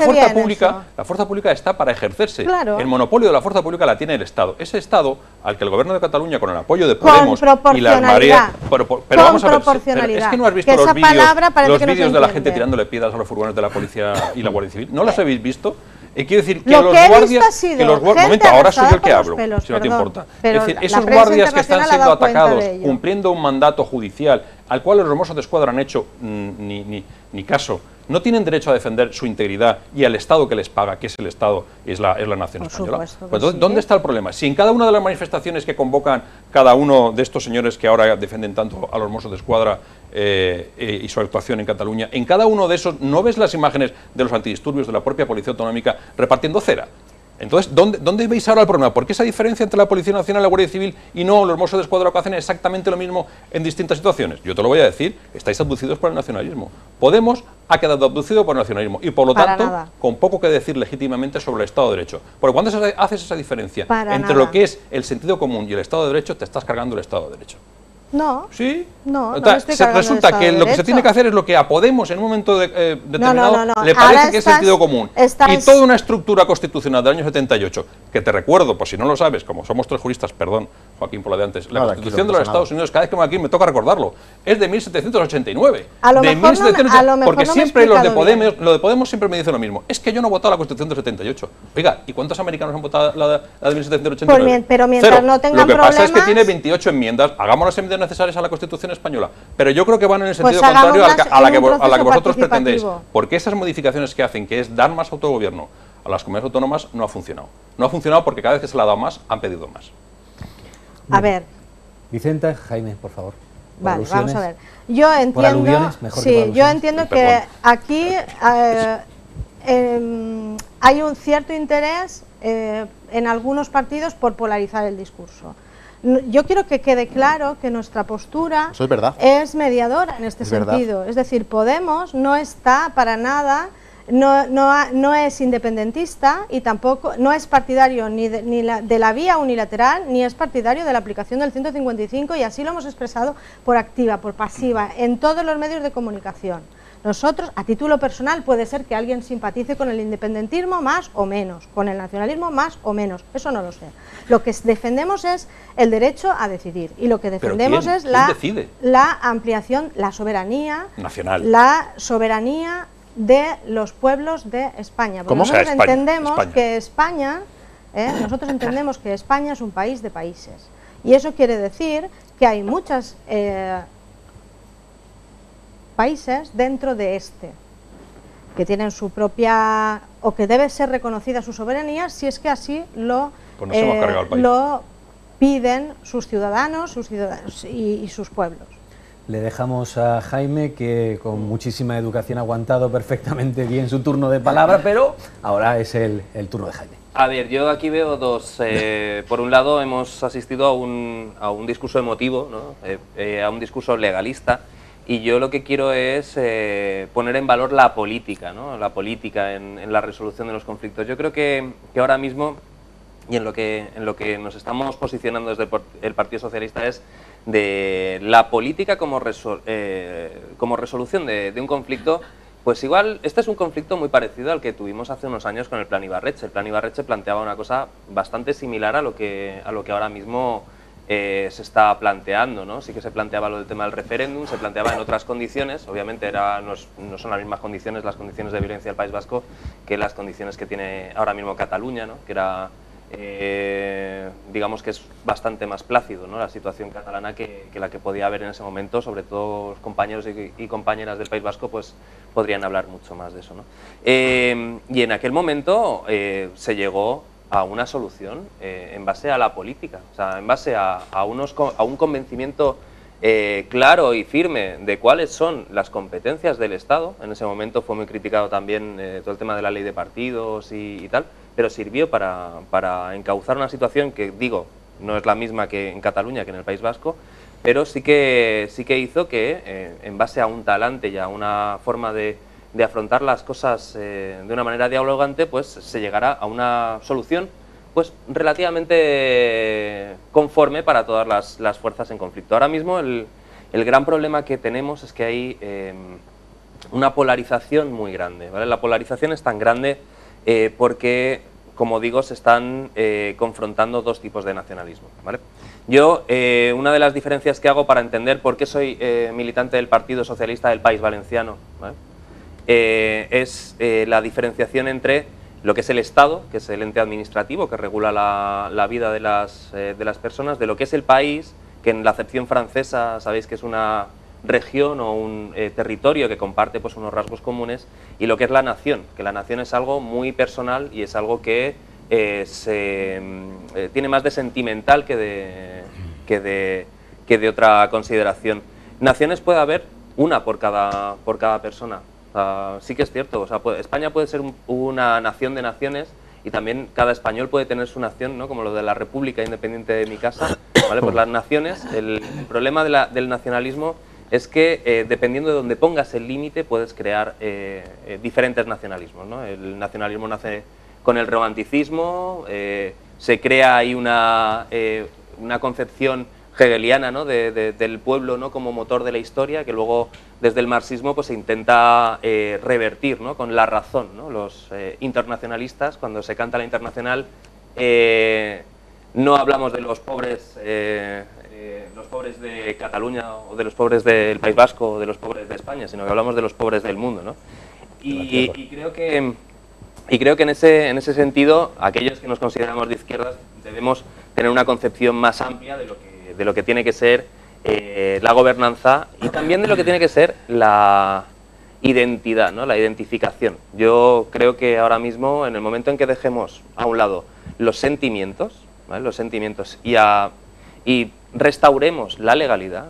fuerza pública está para ejercerse. Claro. El monopolio de la fuerza pública la tiene el Estado. Ese Estado al que el gobierno de Cataluña, con el apoyo de Podemos y las mareas... Pero vamos a ver, es que no has visto los vídeos de la gente tirándole piedras a los furgones de la policía y la Guardia Civil. ¿No los habéis visto? Quiero decir que los guardias... Momento, ahora soy yo el que hablo, si no te importa. Es decir, esos guardias que están siendo atacados cumpliendo un mandato judicial al cual los Mossos de Escuadra han hecho ni caso, no tienen derecho a defender su integridad y al Estado que les paga, que es el Estado, es la nación española. Pues entonces, ¿dónde está el problema? Si en cada una de las manifestaciones que convocan cada uno de estos señores que ahora defienden tanto a los Mossos de Escuadra y su actuación en Cataluña, en cada uno de esos no ves las imágenes de los antidisturbios de la propia Policía Autonómica repartiendo cera. Entonces, ¿dónde veis ahora el problema? ¿Por qué esa diferencia entre la Policía Nacional y la Guardia Civil y no los Mossos de Escuadra que hacen exactamente lo mismo en distintas situaciones? Yo te lo voy a decir, estáis abducidos por el nacionalismo. Podemos ha quedado abducido por el nacionalismo y, por lo tanto, con poco que decir legítimamente sobre el Estado de Derecho. Porque cuando haces esa diferencia entre lo que es el sentido común y el Estado de Derecho, te estás cargando el Estado de Derecho. No. ¿Sí? No, resulta que lo que se tiene que hacer es lo que a Podemos en un momento determinado le parece que es sentido común. Y toda una estructura constitucional del año 78, que te recuerdo, por si no lo sabes, como somos tres juristas, perdón, Joaquín, por la de antes, la Constitución de los Estados Unidos, cada vez que me aquí me toca recordarlo, es de 1789. Porque siempre lo de Podemos siempre me dicen lo mismo. Es que yo no he votado la Constitución del 78. Oiga, ¿y cuántos americanos han votado la de 1789? Pero mientras no tengan problemas... Lo que pasa es que tiene 28 enmiendas, hagamos las enmiendas necesarias a la Constitución española, pero yo creo que van en el sentido contrario a la que vosotros pretendéis, porque esas modificaciones que hacen, que es dar más autogobierno a las comunidades autónomas, no ha funcionado. No ha funcionado porque cada vez que se le ha dado más, han pedido más. A ver. Vicenta, Jaime, por favor. Vale, vamos a ver. Yo entiendo que aquí hay un cierto interés en algunos partidos por polarizar el discurso. Yo quiero que quede claro que nuestra postura es mediadora en este sentido. Es decir, Podemos no está para nada, no es independentista y tampoco no es partidario ni de la vía unilateral, ni es partidario de la aplicación del 155, y así lo hemos expresado por activa, por pasiva, en todos los medios de comunicación. Nosotros, a título personal, puede ser que alguien simpatice con el independentismo más o menos, con el nacionalismo más o menos, eso no lo sé. Lo que defendemos es el derecho a decidir, y lo que defendemos es la ampliación, la soberanía nacional, la soberanía de los pueblos de España. Porque nosotros entendemos que España es un país de países, y eso quiere decir que hay muchas países dentro de que tienen su propia, o que debe ser reconocida su soberanía, si es que así lo piden sus ciudadanos y sus pueblos. Le dejamos a Jaime, que con muchísima educación ha aguantado perfectamente bien su turno de palabra, pero ahora es el turno de Jaime. A ver, yo aquí veo dos. Por un lado, hemos asistido a un discurso emotivo, ¿no? A un discurso legalista. Y yo lo que quiero es poner en valor la política, ¿no? La política en la resolución de los conflictos. Yo creo que ahora mismo, y en lo que nos estamos posicionando desde el Partido Socialista, es de la política como resolución de un conflicto, pues igual este es un conflicto muy parecido al que tuvimos hace unos años con el Plan Ibarretxe. El Plan Ibarretxe planteaba una cosa bastante similar a lo que ahora mismo se está planteando, ¿no? Sí que se planteaba lo del tema del referéndum, se planteaba en otras condiciones, obviamente no son las mismas condiciones, las condiciones de violencia del País Vasco, que las condiciones que tiene ahora mismo Cataluña, ¿no? Que era, digamos que es bastante más plácido, ¿no? La situación catalana que la que podía haber en ese momento, sobre todo los compañeros y compañeras del País Vasco, pues podrían hablar mucho más de eso, ¿no? Y en aquel momento se llegó a una solución en base a la política, o sea, en base a un convencimiento claro y firme de cuáles son las competencias del Estado. En ese momento fue muy criticado también todo el tema de la ley de partidos y tal, pero sirvió para encauzar una situación que, digo, no es la misma que en Cataluña que en el País Vasco, pero sí que hizo que, en base a un talante y a una forma de afrontar las cosas de una manera dialogante, pues se llegará a una solución pues relativamente conforme para todas las fuerzas en conflicto. Ahora mismo el gran problema que tenemos es que hay una polarización muy grande, ¿vale? La polarización es tan grande porque, como digo, se están confrontando dos tipos de nacionalismo, ¿vale? Yo, una de las diferencias que hago para entender por qué soy militante del Partido Socialista del País Valenciano, ¿vale? Es la diferenciación entre lo que es el Estado, que es el ente administrativo que regula la vida de las personas, de lo que es el país, que en la acepción francesa sabéis que es una región o un territorio que comparte pues unos rasgos comunes, y lo que es la nación, que la nación es algo muy personal y es algo que tiene más de sentimental que de otra consideración. Naciones puede haber una por cada persona. Sí que es cierto, o sea, España puede ser una nación de naciones y también cada español puede tener su nación, ¿no? Como lo de la República Independiente de mi casa, ¿vale? Pues las naciones, el problema del nacionalismo es que dependiendo de donde pongas el límite puedes crear diferentes nacionalismos, ¿no? El nacionalismo nace con el romanticismo, se crea ahí una concepción hegeliana, ¿no? del pueblo, ¿no? Como motor de la historia, que luego desde el marxismo pues se intenta revertir, ¿no? Con la razón, ¿no? Los internacionalistas, cuando se canta la internacional, no hablamos de los pobres de Cataluña o de los pobres del País Vasco o de los pobres de España, sino que hablamos de los pobres del mundo, ¿no? Y creo que en ese sentido, aquellos que nos consideramos de izquierdas debemos tener una concepción más amplia de lo que tiene que ser la gobernanza y también de lo que tiene que ser la identidad, ¿no? La identificación. Yo creo que ahora mismo, en el momento en que dejemos a un lado los sentimientos, ¿vale? Los sentimientos y restauremos la legalidad,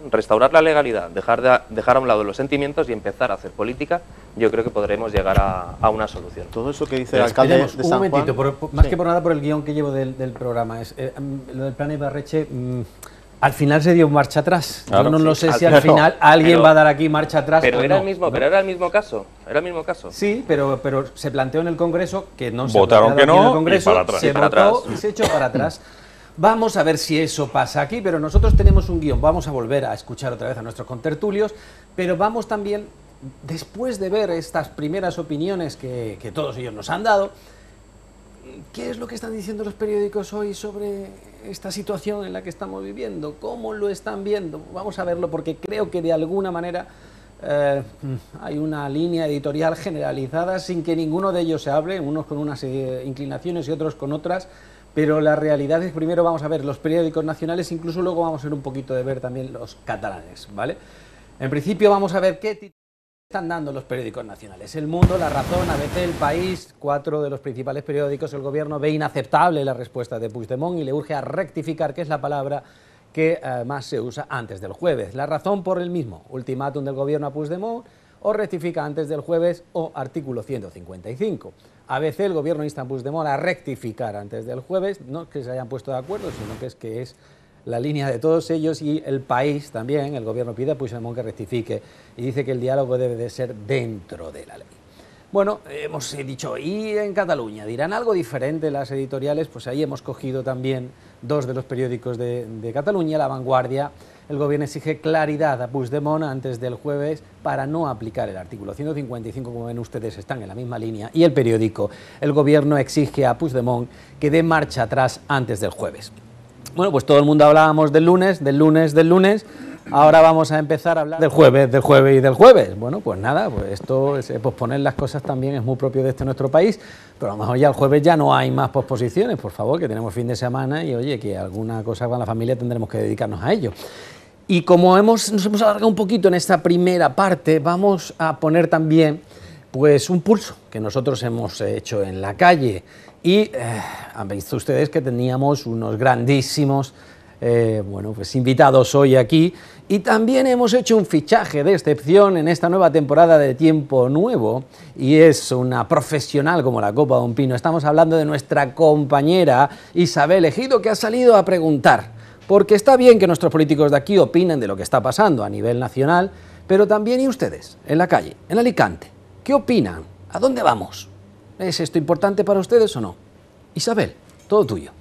dejar a un lado los sentimientos y empezar a hacer política, yo creo que podremos llegar a una solución. Todo eso que dice el alcalde de San Juan... Un momentito, más que por nada por el guión que llevo del programa, lo del Plan Ibarretxe, al final se dio marcha atrás. Claro, yo no sé si al final alguien va a dar aquí marcha atrás. Pero era no, era el mismo caso. Sí, pero se planteó en el Congreso, que no se votaron que no, en el Congreso, y para atrás. Se votó y se echó para atrás. Vamos a ver si eso pasa aquí, pero nosotros tenemos un guión. Vamos a volver a escuchar otra vez a nuestros contertulios, pero vamos también, después de ver estas primeras opiniones que todos ellos nos han dado, ¿qué es lo que están diciendo los periódicos hoy sobre esta situación en la que estamos viviendo? ¿Cómo lo están viendo? Vamos a verlo porque creo que de alguna manera hay una línea editorial generalizada sin que ninguno de ellos se hable, unos con unas inclinaciones y otros con otras, pero la realidad es que primero vamos a ver los periódicos nacionales, incluso luego vamos a ver un poquito de ver también los catalanes, ¿vale? En principio vamos a ver qué títulos están dando los periódicos nacionales. El Mundo, La Razón, ABC, El País, 4 de los principales periódicos. El gobierno ve inaceptable la respuesta de Puigdemont y le urge a rectificar, que es la palabra que más se usa, antes del jueves. La Razón por el mismo, ultimátum del gobierno a Puigdemont, o rectifica antes del jueves, o artículo 155. ABC, el gobierno insta a Puigdemont a rectificar antes del jueves, no que se hayan puesto de acuerdo, sino que es la línea de todos ellos. Y El País también, el gobierno pide a Puigdemont que rectifique y dice que el diálogo debe de ser dentro de la ley. Bueno, hemos dicho, y en Cataluña dirán algo diferente las editoriales, pues ahí hemos cogido también dos de los periódicos de Cataluña, La Vanguardia. El gobierno exige claridad a Puigdemont antes del jueves para no aplicar el artículo 155, como ven ustedes, están en la misma línea. Y el periódico, el gobierno exige a Puigdemont que dé marcha atrás antes del jueves. Bueno, pues todo el mundo hablábamos del lunes. Ahora vamos a empezar a hablar del jueves y del jueves. Bueno, pues nada, pues esto, posponer las cosas también es muy propio de nuestro país, pero a lo mejor ya el jueves ya no hay más posposiciones, por favor, que tenemos fin de semana y oye, que alguna cosa con la familia tendremos que dedicarnos a ello. Y como nos hemos alargado un poquito en esta primera parte, vamos a poner también pues un pulso que nosotros hemos hecho en la calle y han visto ustedes que teníamos unos grandísimos pues invitados hoy aquí y también hemos hecho un fichaje de excepción en esta nueva temporada de Tiempo Nuevo y es una profesional como la copa de un pino. Estamos hablando de nuestra compañera Isabel Ejido, que ha salido a preguntar, porque está bien que nuestros políticos de aquí opinen de lo que está pasando a nivel nacional, pero también y ustedes, en la calle, en Alicante, ¿qué opinan? ¿A dónde vamos? ¿Es esto importante para ustedes o no? Isabel, todo tuyo.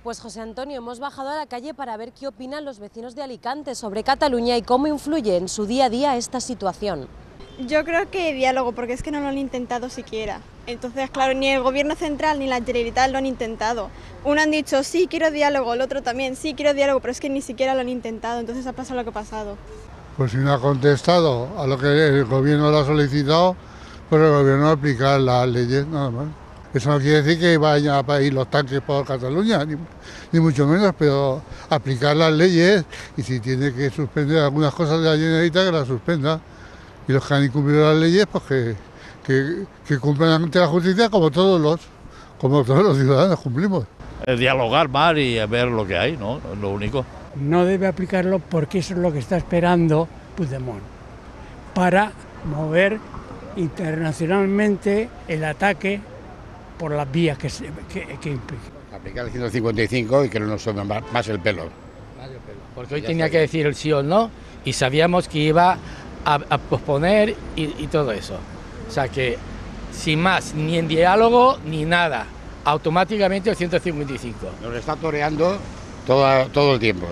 Pues José Antonio, hemos bajado a la calle para ver qué opinan los vecinos de Alicante sobre Cataluña y cómo influye en su día a día esta situación. Yo creo que diálogo, porque es que no lo han intentado siquiera. Entonces, claro, ni el gobierno central ni la Generalitat lo han intentado. Uno han dicho, sí, quiero diálogo, el otro también, sí, quiero diálogo, pero es que ni siquiera lo han intentado, entonces ha pasado lo que ha pasado. Pues si no ha contestado a lo que el gobierno lo ha solicitado, pues el gobierno aplicar las leyes, nada más. Eso no quiere decir que vayan a ir los tanques por Cataluña, ni mucho menos, pero aplicar las leyes y si tiene que suspender algunas cosas de la Generalitat, que las suspenda. Y los que han incumplido las leyes, pues que cumplan ante la justicia como todos los ciudadanos cumplimos. Dialogar más y ver lo que hay, ¿no? Es lo único. No debe aplicarlo porque eso es lo que está esperando Puigdemont, para mover internacionalmente el ataque por las vías que implica. Aplicar el 155 y que no nos sume más el pelo. Porque hoy tenía que decir el sí o el no y sabíamos que iba a posponer y todo eso. O sea que, sin más, ni en diálogo ni nada, automáticamente el 155. Nos está toreando todo el tiempo.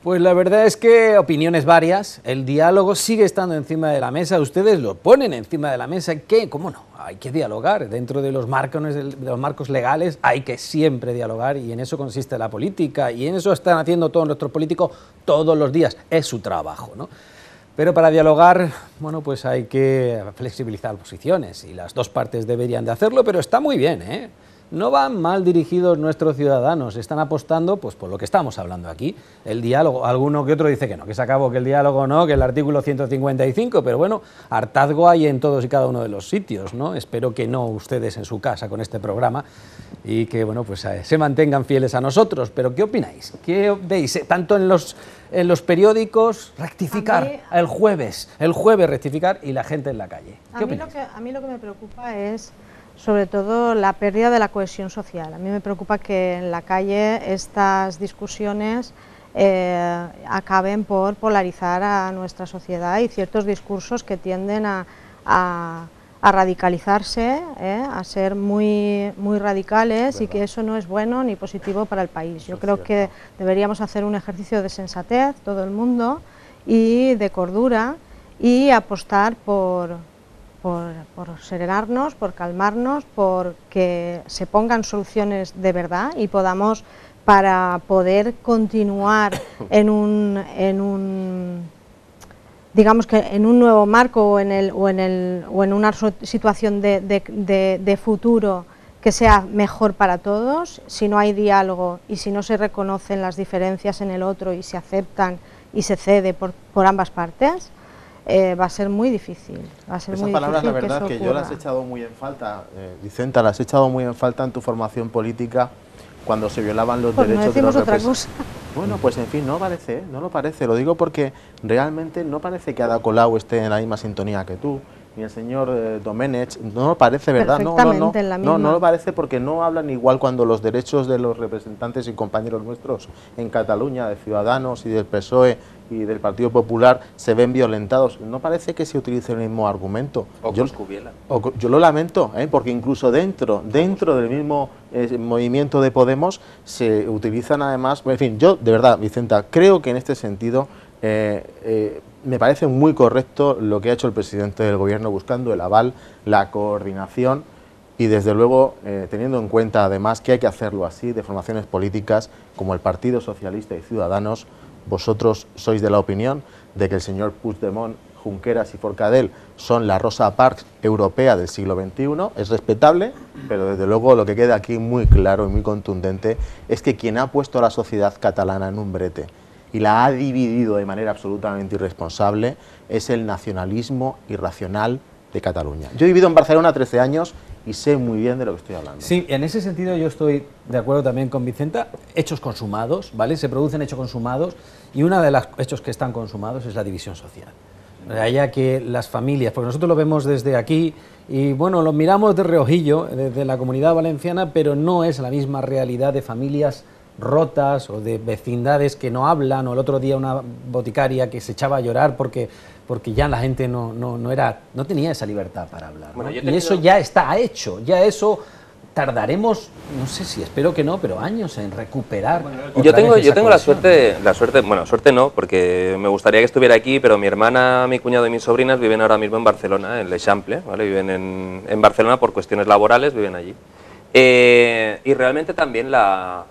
Pues la verdad es que opiniones varias, el diálogo sigue estando encima de la mesa, ustedes lo ponen encima de la mesa, ¿qué? ¿Cómo no? Hay que dialogar, dentro de los marcos legales hay que siempre dialogar y en eso consiste la política y en eso están haciendo todos nuestros políticos todos los días, es su trabajo, ¿no? Pero para dialogar, bueno, pues hay que flexibilizar posiciones y las dos partes deberían de hacerlo, pero está muy bien, ¿eh? No van mal dirigidos nuestros ciudadanos, están apostando pues por lo que estamos hablando aquí, el diálogo. Alguno que otro dice que no, que se acabó, que el diálogo no, que el artículo 155, pero bueno, hartazgo hay en todos y cada uno de los sitios, ¿no? Espero que no ustedes en su casa con este programa y que, bueno, pues se mantengan fieles a nosotros. Pero ¿qué opináis? ¿Qué veis? Tanto en los periódicos, rectificar el jueves rectificar y la gente en la calle. ¿Qué opináis? A mí lo que me preocupa es sobre todo la pérdida de la cohesión social. A mí me preocupa que en la calle estas discusiones acaben por polarizar a nuestra sociedad y ciertos discursos que tienden a radicalizarse, a ser muy radicales y que eso no es bueno ni positivo para el país. Yo creo que deberíamos hacer un ejercicio de sensatez, todo el mundo, y de cordura y apostar por serenarnos, por calmarnos, por que se pongan soluciones de verdad y podamos, para poder continuar en un digamos que en un nuevo marco o en una situación de futuro que sea mejor para todos. Si no hay diálogo y si no se reconocen las diferencias en el otro y se aceptan y se cede por ambas partes, va a ser muy difícil. Esas palabras, la verdad, que yo las he echado muy en falta, Vicenta, las he echado muy en falta en tu formación política cuando se violaban los derechos de los representantes. Bueno, pues en fin, no lo parece, lo digo porque realmente no parece que Ada Colau esté en la misma sintonía que tú, ni el señor Domenech, no parece verdad, no lo parece, porque no hablan igual cuando los derechos de los representantes y compañeros nuestros en Cataluña, de Ciudadanos y del PSOE y del Partido Popular, se ven violentados. No parece que se utilice el mismo argumento. Yo lo lamento, porque incluso dentro del mismo movimiento de Podemos se utilizan además, en fin, yo de verdad, Vicenta, creo que en este sentido me parece muy correcto lo que ha hecho el presidente del Gobierno, buscando el aval, la coordinación y desde luego teniendo en cuenta además que hay que hacerlo así, de formaciones políticas como el Partido Socialista y Ciudadanos. Vosotros sois de la opinión de que el señor Puigdemont, Junqueras y Forcadell son la Rosa Parks europea del siglo XXI, es respetable, pero desde luego lo que queda aquí muy claro y muy contundente es que quien ha puesto a la sociedad catalana en un brete y la ha dividido de manera absolutamente irresponsable es el nacionalismo irracional de Cataluña. Yo he vivido en Barcelona 13 años y sé muy bien de lo que estoy hablando. Sí, en ese sentido yo estoy de acuerdo también con Vicenta. Hechos consumados, ¿vale? Se producen hechos consumados y uno de los hechos que están consumados es la división social. Ya que las familias, porque nosotros lo vemos desde aquí y bueno, lo miramos de reojillo desde la Comunidad Valenciana, pero no es la misma realidad de familias rotas o de vecindades que no hablan, o el otro día una boticaria que se echaba a llorar porque ya la gente no tenía esa libertad para hablar, ¿no? Y eso ya está hecho, ya eso tardaremos, no sé si, espero que no, pero años en recuperar. Yo tengo la suerte, bueno, suerte no, porque me gustaría que estuviera aquí, pero mi hermana, mi cuñado y mis sobrinas viven ahora mismo en Barcelona, en l'Eixample, ¿vale? Viven en Barcelona por cuestiones laborales, viven allí. Y realmente también la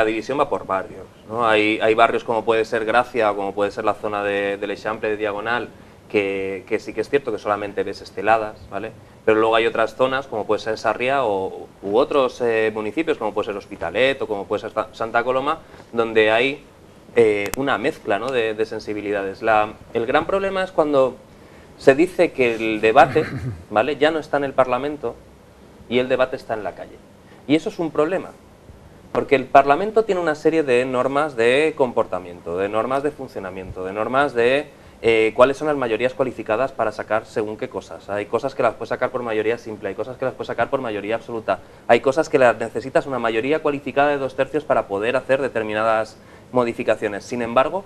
división va por barrios, ¿no? Hay barrios como puede ser Gracia o como puede ser la zona de l'Eixample, de Diagonal, que sí que es cierto que solamente ves esteladas, ¿vale? Pero luego hay otras zonas como puede ser Sarriá u otros municipios como puede ser Hospitalet o como puede ser Santa Coloma, donde hay una mezcla, ¿no? de sensibilidades. El gran problema es cuando se dice que el debate, ¿vale? ya no está en el Parlamento y el debate está en la calle. Y eso es un problema, porque el Parlamento tiene una serie de normas de comportamiento, de normas de funcionamiento, de normas de cuáles son las mayorías cualificadas para sacar según qué cosas. Hay cosas que las puedes sacar por mayoría simple, hay cosas que las puedes sacar por mayoría absoluta, hay cosas que las necesitas una mayoría cualificada de 2/3 para poder hacer determinadas modificaciones. Sin embargo,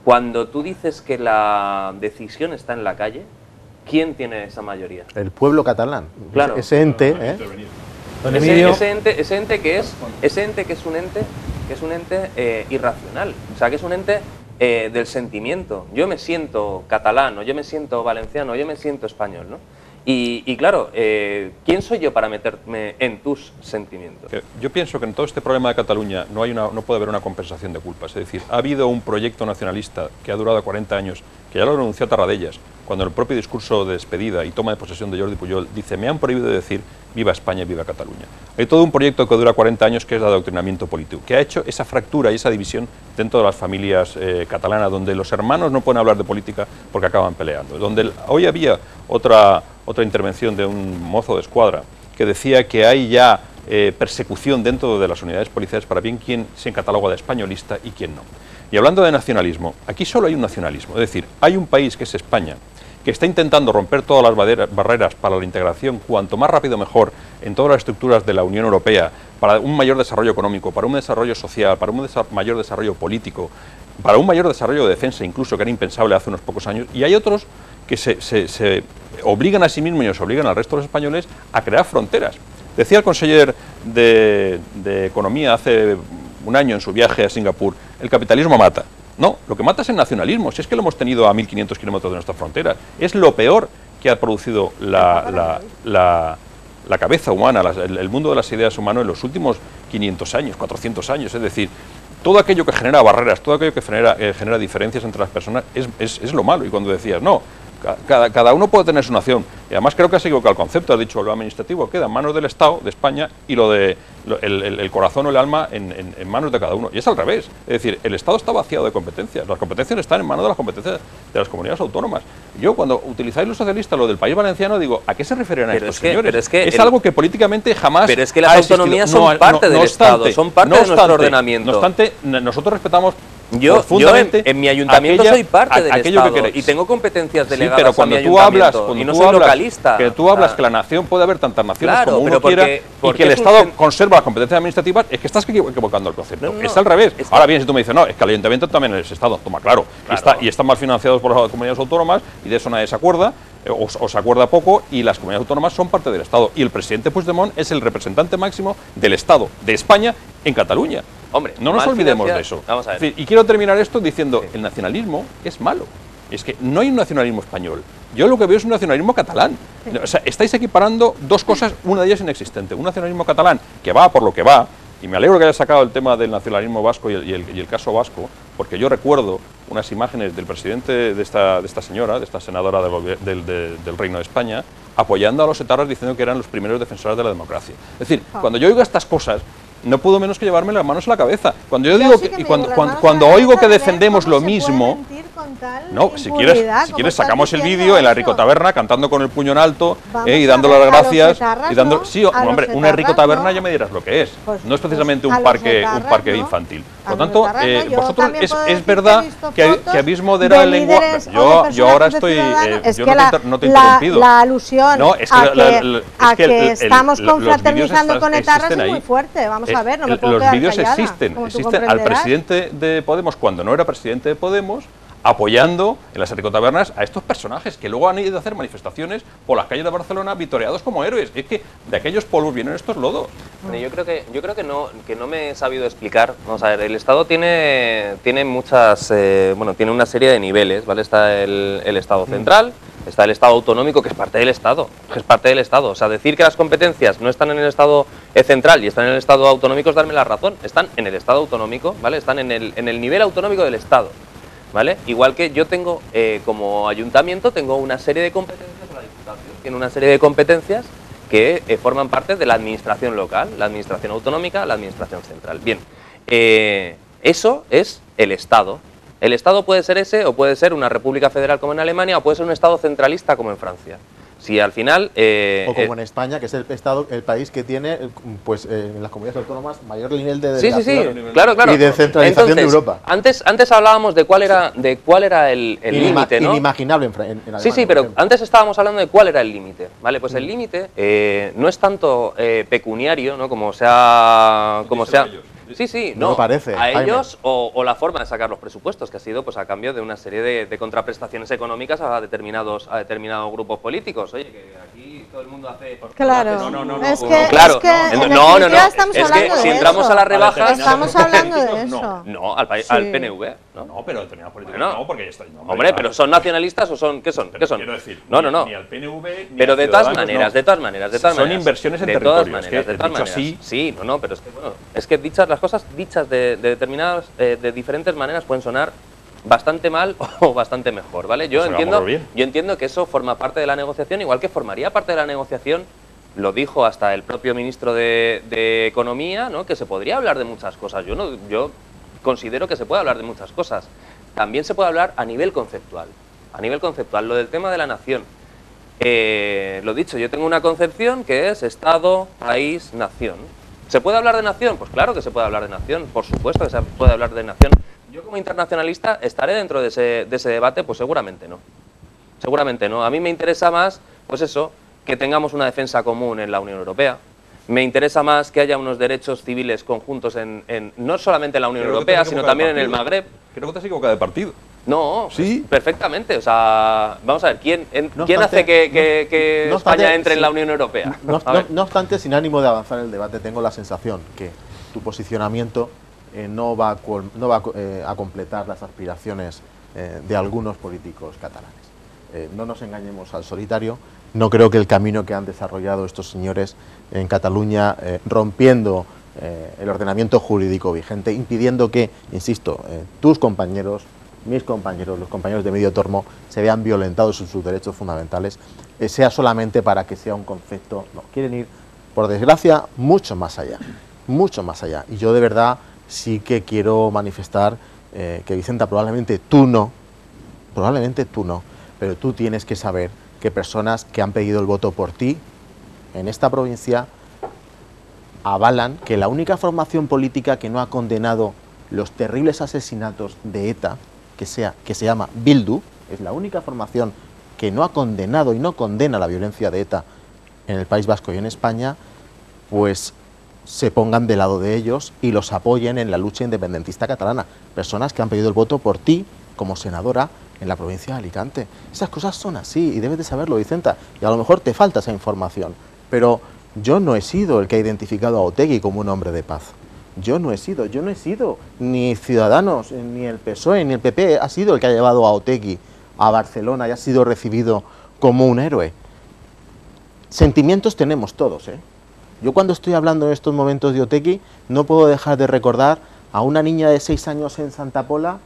cuando tú dices que la decisión está en la calle, ¿quién tiene esa mayoría? El pueblo catalán. Claro. Ese ente, ese ente que es un ente irracional, o sea, que es un ente del sentimiento. Yo me siento catalán, o yo me siento valenciano, o yo me siento español, ¿no? Y claro, ¿quién soy yo para meterme en tus sentimientos? Yo pienso que en todo este problema de Cataluña no puede haber una compensación de culpas. Es decir, ha habido un proyecto nacionalista que ha durado 40 años, que ya lo renunció Tarradellas, cuando en el propio discurso de despedida y toma de posesión de Jordi Pujol dice: me han prohibido decir viva España y viva Cataluña. Hay todo un proyecto que dura 40 años que es de adoctrinamiento político, que ha hecho esa fractura y esa división dentro de las familias catalanas, donde los hermanos no pueden hablar de política porque acaban peleando. Donde hoy había otra intervención de un mozo de escuadra que decía que hay ya persecución dentro de las unidades policiales para bien quién se cataloga de españolista y quién no. Y hablando de nacionalismo, aquí solo hay un nacionalismo, es decir, hay un país que es España, que está intentando romper todas las barreras para la integración, cuanto más rápido mejor, en todas las estructuras de la Unión Europea, para un mayor desarrollo económico, para un desarrollo social, para un mayor desarrollo político, para un mayor desarrollo de defensa, incluso, que era impensable hace unos pocos años, y hay otros que se obligan a sí mismos y nos obligan al resto de los españoles a crear fronteras. Decía el conseller de Economía hace un año en su viaje a Singapur: el capitalismo mata. No, lo que mata es el nacionalismo, si es que lo hemos tenido a 1500 kilómetros de nuestra frontera. Es lo peor que ha producido la cabeza humana, el mundo de las ideas humano en los últimos 500 años, 400 años. Es decir, todo aquello que genera barreras, todo aquello que genera diferencias entre las personas es lo malo. Y cuando decías, no, cada uno puede tener su nación, y además creo que has equivocado el concepto, has dicho lo administrativo queda en manos del Estado, de España, y el corazón o el alma en manos de cada uno, y es al revés. Es decir, el Estado está vaciado de competencias, las competencias están en manos de las competencias de las comunidades autónomas. Yo, cuando utilizáis los socialistas lo del País Valenciano, digo, ¿a qué se refieren a estos señores? Es algo que políticamente jamás. Pero es que las autonomías son parte del Estado, son parte de nuestro ordenamiento. No obstante, nosotros respetamos Yo en mi ayuntamiento soy parte del Estado y tengo competencias delegadas pero cuando a mi tú hablas, y no soy localista. Que tú hablas que la nación puede haber tantas naciones como uno quiera y porque que el Estado conserva las competencias administrativas, es que estás equivocando el concepto. Es al revés. Ahora bien, si tú me dices, no, es que el ayuntamiento también es Estado, toma, claro. Y están mal financiados por las comunidades autónomas y de eso nadie se acuerda. O se acuerda poco, y las comunidades autónomas son parte del Estado. Y el presidente Puigdemont es el representante máximo del Estado de España en Cataluña. Hombre, no nos olvidemos de eso. Vamos a ver. Y quiero terminar esto diciendo, el nacionalismo es malo. Es que no hay un nacionalismo español. Yo lo que veo es un nacionalismo catalán. O sea, estáis equiparando dos cosas, una de ellas inexistente. Un nacionalismo catalán que va por lo que va, y me alegro que haya sacado el tema del nacionalismo vasco y el caso vasco, porque yo recuerdo unas imágenes del presidente de esta señora, de esta senadora del Reino de España, apoyando a los etarras diciendo que eran los primeros defensores de la democracia. Es decir, cuando yo oigo estas cosas, no puedo menos que llevarme las manos a la cabeza. Cuando yo digo que, y cuando oigo que defendemos lo mismo, no, si quieres sacamos el vídeo en la Rico Taberna cantando con el puño en alto y dándole las gracias y dando, sí, hombre, una Rico Taberna ya me dirás lo que es. No es precisamente un parque infantil. Por lo tanto, vosotros es verdad que habéis moderado el lenguaje. Yo ahora estoy, yo no te he interrumpido. La alusión a que estamos confraternizando con etarras es muy fuerte. Vamos a ver, no me puedo quedar callada. Los vídeos existen al presidente de Podemos cuando no era presidente de Podemos, apoyando en las ricotabernas a estos personajes que luego han ido a hacer manifestaciones por las calles de Barcelona vitoreados como héroes. Es que de aquellos polvos vienen estos lodos. Yo creo que no me he sabido explicar. Vamos a ver, el Estado tiene muchas, tiene una serie de niveles, ¿vale? Está el Estado central, está el Estado autonómico, que es parte del Estado, O sea, decir que las competencias no están en el Estado central y están en el Estado autonómico es darme la razón. Están en el Estado autonómico, ¿vale? Están en el nivel autonómico del Estado, ¿vale? Igual que yo tengo, como ayuntamiento, tengo una serie de competencias, la Diputación tiene una serie de competencias que forman parte de la administración local, la administración autonómica, la administración central. Bien, eso es el Estado. El Estado puede ser ese, o puede ser una república federal como en Alemania, o puede ser un Estado centralista como en Francia. Si al final... o como en España, que es el país que tiene, en las comunidades autónomas, mayor nivel de delegación claro. y de centralización. Entonces, de Europa. Antes hablábamos de cuál era el límite, ¿no? Inimaginable en Alemania. Sí, pero antes estábamos hablando de cuál era el límite, ¿vale? Pues el límite no es tanto pecuniario, ¿no? Como sea... No me parece, a ellos o la forma de sacar los presupuestos, que ha sido pues a cambio de una serie de contraprestaciones económicas a determinados grupos políticos. Oye, que aquí todo el mundo hace... Claro, es que si entramos a las rebajas... Estamos hablando de eso. No, al PNV. No, pero determinados políticos no, porque... Hombre, pero ¿son nacionalistas o son...? ¿Qué son? Quiero decir, no. Ni al PNV, ni pero de todas maneras. Son inversiones en territorios. Sí, pero es que las cosas dichas de determinadas, de diferentes maneras pueden sonar bastante mal o bastante mejor, ¿vale? Yo entiendo que eso forma parte de la negociación, igual que formaría parte de la negociación, lo dijo hasta el propio ministro de Economía, ¿no? Que se podría hablar de muchas cosas. Yo considero que se puede hablar de muchas cosas. También se puede hablar a nivel conceptual. Lo del tema de la nación. Lo dicho, yo tengo una concepción que es Estado, país, nación. ¿Se puede hablar de nación? Pues claro que se puede hablar de nación, por supuesto que se puede hablar de nación. Yo como internacionalista estaré dentro de ese debate, pues seguramente no. A mí me interesa más, pues eso, que tengamos una defensa común en la Unión Europea. Me interesa más que haya unos derechos civiles conjuntos no solamente en la Unión Europea, sino también en el Magreb. Creo que te has equivocado de partido. No, sí, perfectamente. O sea, vamos a ver, ¿quién hace que España entre en la Unión Europea? No obstante, sin ánimo de avanzar el debate, tengo la sensación que tu posicionamiento no va a completar las aspiraciones de algunos políticos catalanes. No nos engañemos al solitario. No creo que el camino que han desarrollado estos señores en Cataluña, rompiendo el ordenamiento jurídico vigente, impidiendo que, insisto, tus compañeros, mis compañeros, los compañeros de Medio Tormo, se vean violentados en sus derechos fundamentales, sea solamente para que sea un concepto. No, quieren ir, por desgracia, mucho más allá. Y yo de verdad sí que quiero manifestar que, Vicenta, probablemente tú no, pero tú tienes que saber que personas que han pedido el voto por ti en esta provincia avalan que la única formación política que no ha condenado los terribles asesinatos de ETA, que se llama Bildu, es la única formación que no ha condenado y no condena la violencia de ETA en el País Vasco y en España, pues se pongan del lado de ellos y los apoyen en la lucha independentista catalana. Personas que han pedido el voto por ti como senadora en la provincia de Alicante. Esas cosas son así y debes de saberlo, Vicenta. Y a lo mejor te falta esa información, pero yo no he sido el que ha identificado a Otegi como un hombre de paz. Yo no he sido, ni Ciudadanos, ni el PSOE, ni el PP ha sido el que ha llevado a Otegi a Barcelona y ha sido recibido como un héroe. Sentimientos tenemos todos, ¿eh? Yo cuando estoy hablando en estos momentos de Otegi no puedo dejar de recordar a una niña de 6 años en Santa Pola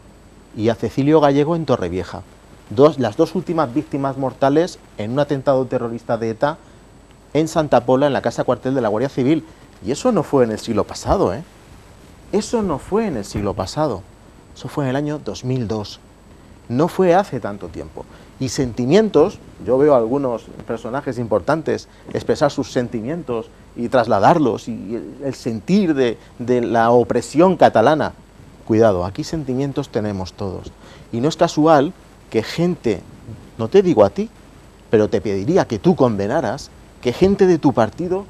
y a Cecilio Gallego en Torrevieja. Las dos últimas víctimas mortales en un atentado terrorista de ETA en Santa Pola, en la casa cuartel de la Guardia Civil. Y eso no fue en el siglo pasado, ¿eh? Eso no fue en el siglo pasado. Eso fue en el año 2002. No fue hace tanto tiempo. Y sentimientos, yo veo a algunos personajes importantes expresar sus sentimientos y trasladarlos, y el sentir de la opresión catalana. Cuidado, aquí sentimientos tenemos todos. Y no es casual que gente, no te digo a ti, pero te pediría que tú condenaras que gente de tu partido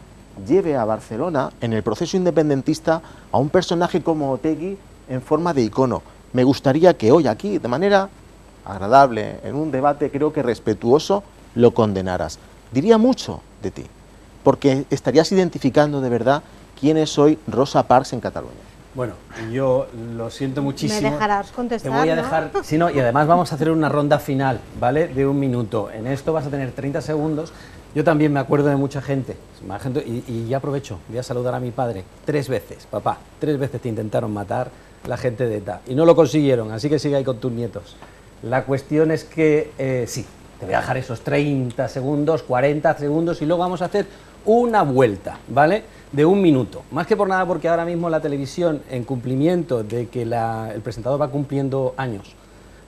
lleve a Barcelona, en el proceso independentista, a un personaje como Otegi en forma de icono. Me gustaría que hoy aquí, de manera agradable, en un debate creo que respetuoso, lo condenaras. Diría mucho de ti, porque estarías identificando de verdad quién es hoy Rosa Parks en Cataluña. Bueno, yo lo siento muchísimo. ¿Me dejarás contestar? Te voy a dejar, ¿no? sí, no, y además vamos a hacer una ronda final, ¿vale? De 1 minuto. En esto vas a tener 30 segundos. Yo también me acuerdo de mucha gente, y ya aprovecho, voy a saludar a mi padre. 3 veces, papá, 3 veces te intentaron matar la gente de ETA y no lo consiguieron, así que sigue ahí con tus nietos. La cuestión es que, sí, te voy a dejar esos 30 segundos, 40 segundos y luego vamos a hacer una vuelta, ¿vale? De 1 minuto. Más que por nada porque ahora mismo la televisión, en cumplimiento de que el presentador va cumpliendo años,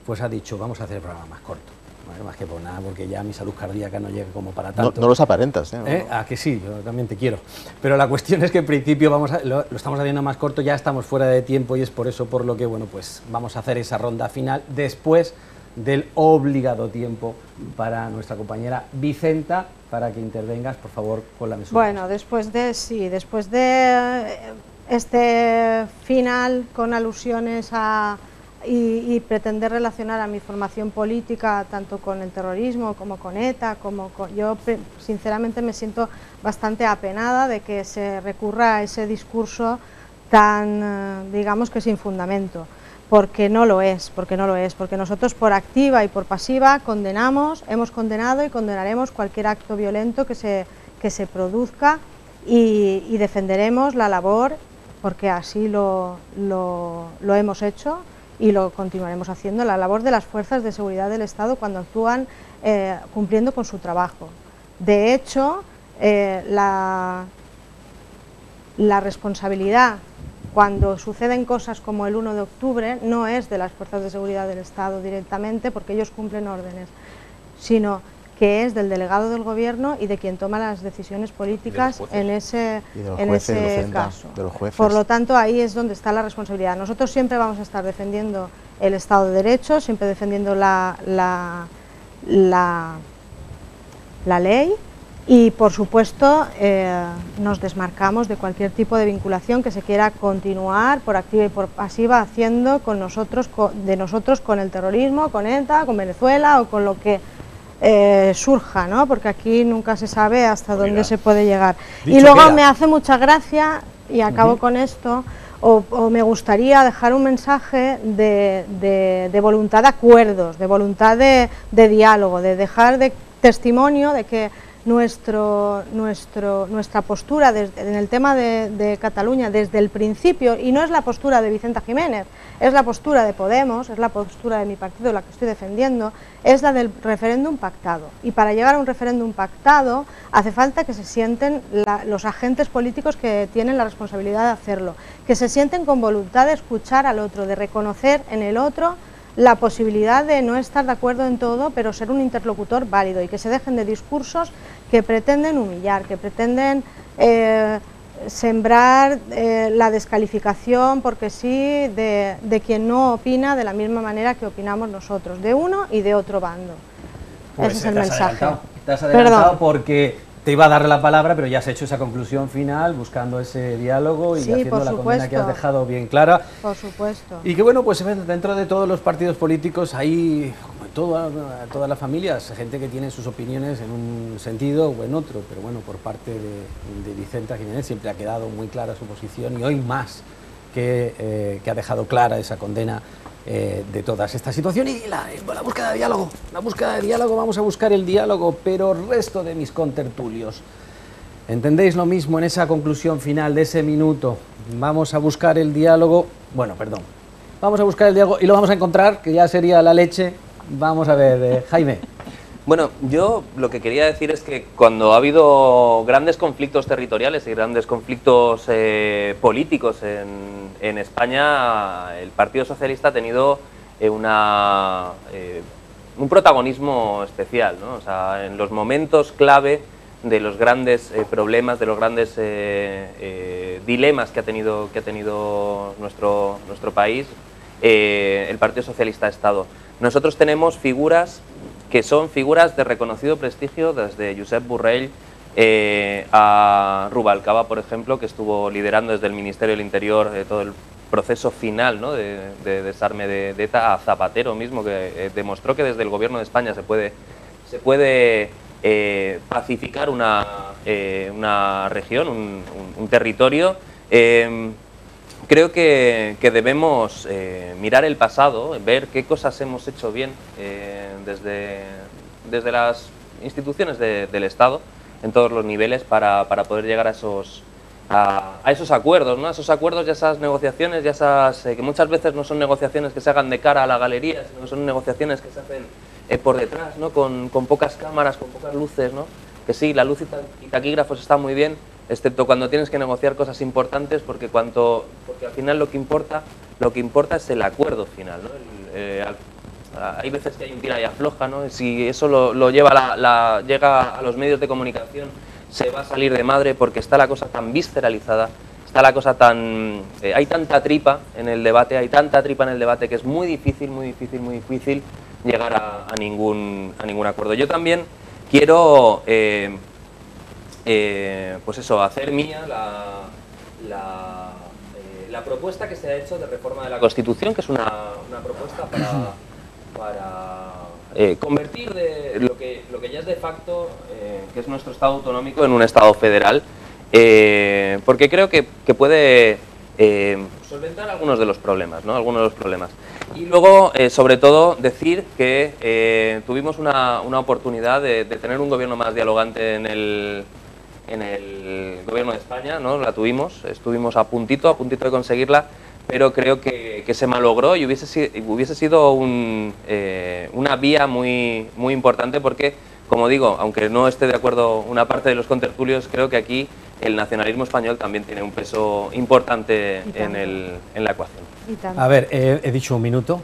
pues ha dicho, vamos a hacer el programa más corto. Bueno, más que por nada, porque ya mi salud cardíaca no llega como para tanto. No los aparentas, ¿eh? Ah, que sí, yo también te quiero. Pero la cuestión es que en principio lo estamos haciendo más corto, ya estamos fuera de tiempo y es por eso por lo que, bueno, pues vamos a hacer esa ronda final después del obligado tiempo para nuestra compañera Vicenta, para que intervengas, por favor, con la mesura. Bueno, después de este final con alusiones y pretender relacionar a mi formación política tanto con el terrorismo como con ETA, yo sinceramente me siento bastante apenada de que se recurra a ese discurso tan, digamos que sin fundamento, porque no lo es, porque nosotros por activa y por pasiva hemos condenado y condenaremos cualquier acto violento que se produzca y defenderemos la labor, porque así lo hemos hecho y lo continuaremos haciendo, la labor de las fuerzas de seguridad del Estado cuando actúan cumpliendo con su trabajo. De hecho, la responsabilidad cuando suceden cosas como el 1 de octubre no es de las fuerzas de seguridad del Estado directamente, porque ellos cumplen órdenes, sino que es del delegado del Gobierno y de quien toma las decisiones políticas en ese caso. Por lo tanto, ahí es donde está la responsabilidad. Nosotros siempre vamos a estar defendiendo el Estado de Derecho, siempre defendiendo la ley y, por supuesto, nos desmarcamos de cualquier tipo de vinculación que se quiera continuar por activa y por pasiva haciendo con nosotros con el terrorismo, con ETA, con Venezuela o con lo que surja, ¿no? Porque aquí nunca se sabe hasta dónde se puede llegar. Y luego me hace mucha gracia, y acabo con esto, o me gustaría dejar un mensaje de voluntad de acuerdos, de voluntad de diálogo, de dejar de testimonio de que nuestra postura en el tema de Cataluña desde el principio, y no es la postura de Vicenta Jiménez, es la postura de Podemos, es la postura de mi partido, la que estoy defendiendo, es la del referéndum pactado. Y para llegar a un referéndum pactado hace falta que se sienten los agentes políticos que tienen la responsabilidad de hacerlo, que se sienten con voluntad de escuchar al otro, de reconocer en el otro la posibilidad de no estar de acuerdo en todo, pero ser un interlocutor válido, y que se dejen de discursos que pretenden humillar, que pretenden sembrar la descalificación, porque sí, de quien no opina de la misma manera que opinamos nosotros, de uno y de otro bando. Pues ese es el mensaje. Te has adelantado Perdón. porque te iba a dar la palabra, pero ya has hecho esa conclusión final, buscando ese diálogo y Sí, haciendo por la condena que has supuesto. dejado bien clara. Por supuesto. Y que bueno, pues dentro de todos los partidos políticos hay, como en todas las familias, gente que tiene sus opiniones en un sentido o en otro, pero bueno, por parte de Vicenta Giménez siempre ha quedado muy clara su posición y hoy más que ha dejado clara esa condena de toda esta situación y la búsqueda de diálogo. La búsqueda de diálogo, vamos a buscar el diálogo, pero resto de mis contertulios, ¿entendéis lo mismo en esa conclusión final de ese minuto? Vamos a buscar el diálogo, bueno, perdón, vamos a buscar el diálogo y lo vamos a encontrar, que ya sería la leche. Vamos a ver, Jaime. Bueno, yo lo que quería decir es que cuando ha habido grandes conflictos territoriales y grandes conflictos políticos en España, el Partido Socialista ha tenido un protagonismo especial, ¿no? O sea, en los momentos clave de los grandes problemas, de los grandes dilemas que ha tenido nuestro país, el Partido Socialista ha estado. Nosotros tenemos figuras que son figuras de reconocido prestigio, desde Josep Borrell a Rubalcaba, por ejemplo, que estuvo liderando desde el Ministerio del Interior todo el proceso final, ¿no?, de desarme de ETA, a Zapatero mismo, que demostró que desde el Gobierno de España se puede pacificar una región, un territorio. Creo que debemos mirar el pasado, ver qué cosas hemos hecho bien desde las instituciones del Estado en todos los niveles para poder llegar a esos acuerdos, ¿no? A esos acuerdos y a esas negociaciones, que muchas veces no son negociaciones que se hagan de cara a la galería, sino que son negociaciones que se hacen por detrás, ¿no? Con pocas cámaras, con pocas luces, ¿no? Que sí, la luz y taquígrafos está muy bien, excepto cuando tienes que negociar cosas importantes, porque al final lo que importa es el acuerdo final, ¿no? Hay veces que hay un tira y afloja, ¿no? Si eso lo llega a los medios de comunicación, se va a salir de madre, porque está la cosa tan visceralizada, está la cosa hay tanta tripa en el debate, que es muy difícil llegar a ningún acuerdo. Yo también quiero pues eso, hacer mía la propuesta que se ha hecho de reforma de la Constitución, que es una propuesta para convertir lo que ya es de facto, que es nuestro Estado autonómico, en un Estado federal, porque creo que puede solventar algunos de los problemas, ¿no? Y luego, sobre todo, decir que tuvimos una oportunidad de tener un gobierno más dialogante en el Gobierno de España, ¿no? La tuvimos, estuvimos a puntito de conseguirla, pero creo que se malogró y hubiese sido una vía muy importante, porque, como digo, aunque no esté de acuerdo una parte de los contertulios, creo que aquí el nacionalismo español también tiene un peso importante en la ecuación. A ver, he dicho un minuto.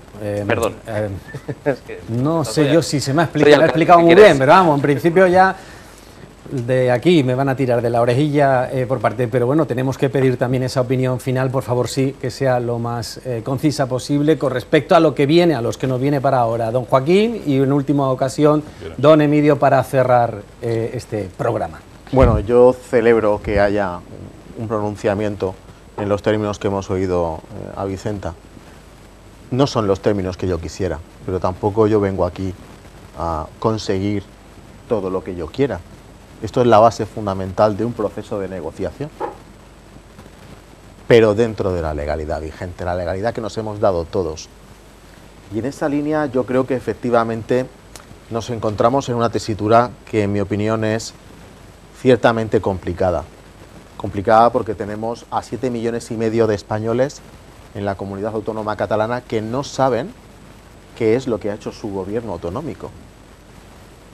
Perdón. Es que no sé yo si se me ha explicado muy bien, pero vamos, en principio ya de aquí me van a tirar de la orejilla por parte, pero bueno, tenemos que pedir también esa opinión final, por favor, sí, que sea lo más concisa posible con respecto a lo que viene, a los que nos viene para ahora. Don Joaquín y en última ocasión, don Emilio, para cerrar este programa. Bueno, yo celebro que haya un pronunciamiento en los términos que hemos oído a Vicenta. No son los términos que yo quisiera, pero tampoco yo vengo aquí a conseguir todo lo que yo quiera. Esto es la base fundamental de un proceso de negociación, pero dentro de la legalidad vigente, la legalidad que nos hemos dado todos. Y en esa línea yo creo que efectivamente nos encontramos en una tesitura que, en mi opinión, es ciertamente complicada. Complicada porque tenemos a 7,5 millones de españoles en la comunidad autónoma catalana que no saben qué es lo que ha hecho su gobierno autonómico.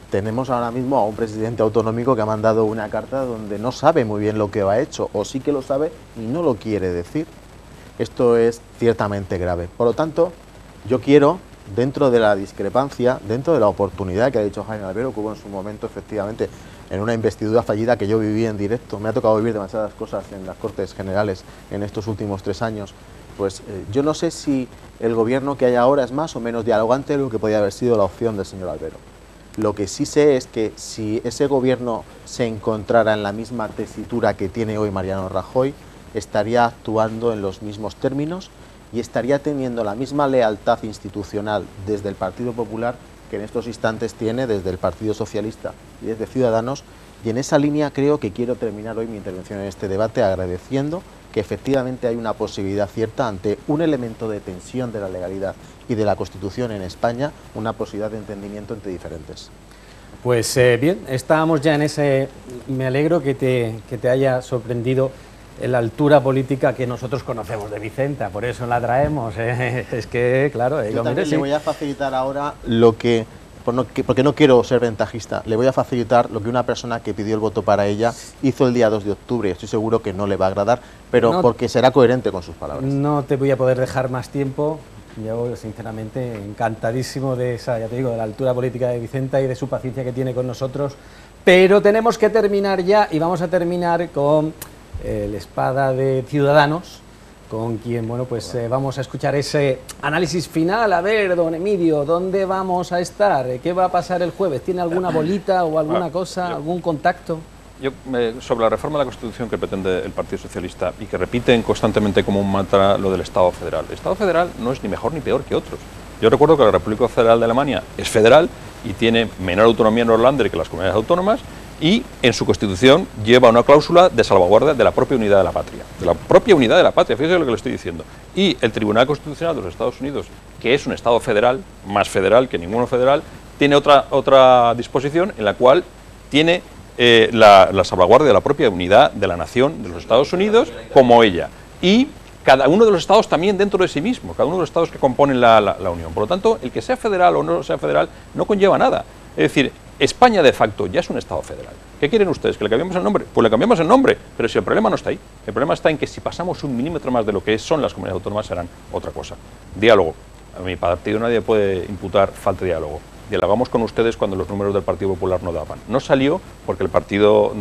Tenemos ahora mismo a un presidente autonómico que ha mandado una carta donde no sabe muy bien lo que ha hecho, o sí que lo sabe y no lo quiere decir. Esto es ciertamente grave. Por lo tanto, yo quiero, dentro de la discrepancia, dentro de la oportunidad que ha dicho Jaime Albero, que hubo en su momento efectivamente en una investidura fallida que yo viví en directo. Me ha tocado vivir demasiadas cosas en las Cortes Generales en estos últimos 3 años. Pues yo no sé si el gobierno que hay ahora es más o menos dialogante de lo que podía haber sido la opción del señor Albero. Lo que sí sé es que si ese gobierno se encontrara en la misma tesitura que tiene hoy Mariano Rajoy, estaría actuando en los mismos términos y estaría teniendo la misma lealtad institucional desde el Partido Popular que en estos instantes tiene desde el Partido Socialista y desde Ciudadanos. Y en esa línea creo que quiero terminar hoy mi intervención en este debate agradeciendo que efectivamente hay una posibilidad cierta ante un elemento de tensión de la legalidad y de la Constitución en España, una posibilidad de entendimiento entre diferentes. Pues bien, estábamos ya en ese... Me alegro que te haya sorprendido la altura política que nosotros conocemos de Vicenta, por eso la traemos. Es que, claro... Yo también le voy a facilitar ahora lo que... Porque no quiero ser ventajista, le voy a facilitar lo que una persona que pidió el voto para ella hizo el día 2 de octubre. Estoy seguro que no le va a agradar, pero no, porque será coherente con sus palabras. No te voy a poder dejar más tiempo. Yo, sinceramente, encantadísimo de esa, ya te digo, de la altura política de Vicenta y de su paciencia que tiene con nosotros. Pero tenemos que terminar ya y vamos a terminar con el espada de Ciudadanos, con quien, bueno, pues vamos a escuchar ese análisis final. A ver, don Emidio, ¿dónde vamos a estar? ¿Qué va a pasar el jueves? ¿Tiene alguna bolita o alguna cosa, algún contacto? Yo, sobre la reforma de la Constitución que pretende el Partido Socialista y que repiten constantemente como un mantra lo del Estado federal. El Estado federal no es ni mejor ni peor que otros. Yo recuerdo que la República Federal de Alemania es federal y tiene menor autonomía en los Länder que las comunidades autónomas, y en su Constitución lleva una cláusula de salvaguardia de la propia unidad de la patria. De la propia unidad de la patria, fíjese lo que le estoy diciendo. Y el Tribunal Constitucional de los Estados Unidos, que es un Estado federal, más federal que ninguno federal, tiene otra disposición en la cual tiene la salvaguardia de la propia unidad de la nación de los Estados Unidos como ella. Y cada uno de los estados también dentro de sí mismo, cada uno de los estados que componen la Unión. Por lo tanto, el que sea federal o no sea federal no conlleva nada. Es decir, España de facto ya es un Estado federal. ¿Qué quieren ustedes? ¿Que le cambiemos el nombre? Pues le cambiamos el nombre, pero si el problema no está ahí. El problema está en que si pasamos un milímetro más de lo que son las comunidades autónomas serán otra cosa. Diálogo. A mi partido nadie puede imputar falta de diálogo. Dialogamos con ustedes cuando los números del Partido Popular no daban. No salió porque el partido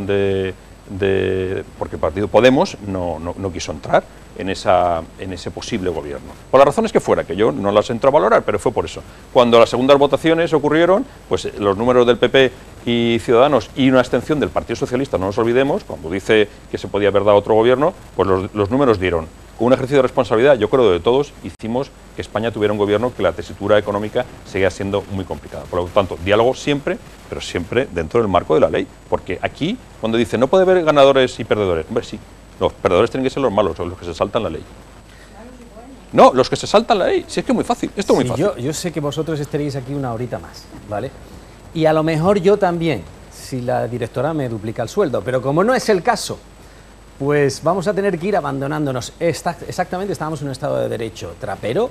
porque el partido Podemos no quiso entrar en ese posible gobierno. Por las razones que fuera, que yo no las entro a valorar, pero fue por eso. Cuando las segundas votaciones ocurrieron, pues los números del PP y Ciudadanos y una abstención del Partido Socialista, no nos olvidemos, cuando dice que se podía haber dado otro gobierno, pues los números dieron. Con un ejercicio de responsabilidad, yo creo de todos, hicimos que España tuviera un gobierno que la tesitura económica seguía siendo muy complicada. Por lo tanto, diálogo siempre, pero siempre dentro del marco de la ley. Porque aquí, cuando dice no puede haber ganadores y perdedores, hombre, sí, los perdedores tienen que ser los malos, los que se saltan la ley. No, los que se saltan la ley, si es que es muy fácil, esto es muy fácil. Yo sé que vosotros estaréis aquí una horita más, ¿vale? Y a lo mejor yo también, si la directora me duplica el sueldo, pero como no es el caso, pues vamos a tener que ir abandonándonos. Exactamente, estábamos en un Estado de Derecho trapero.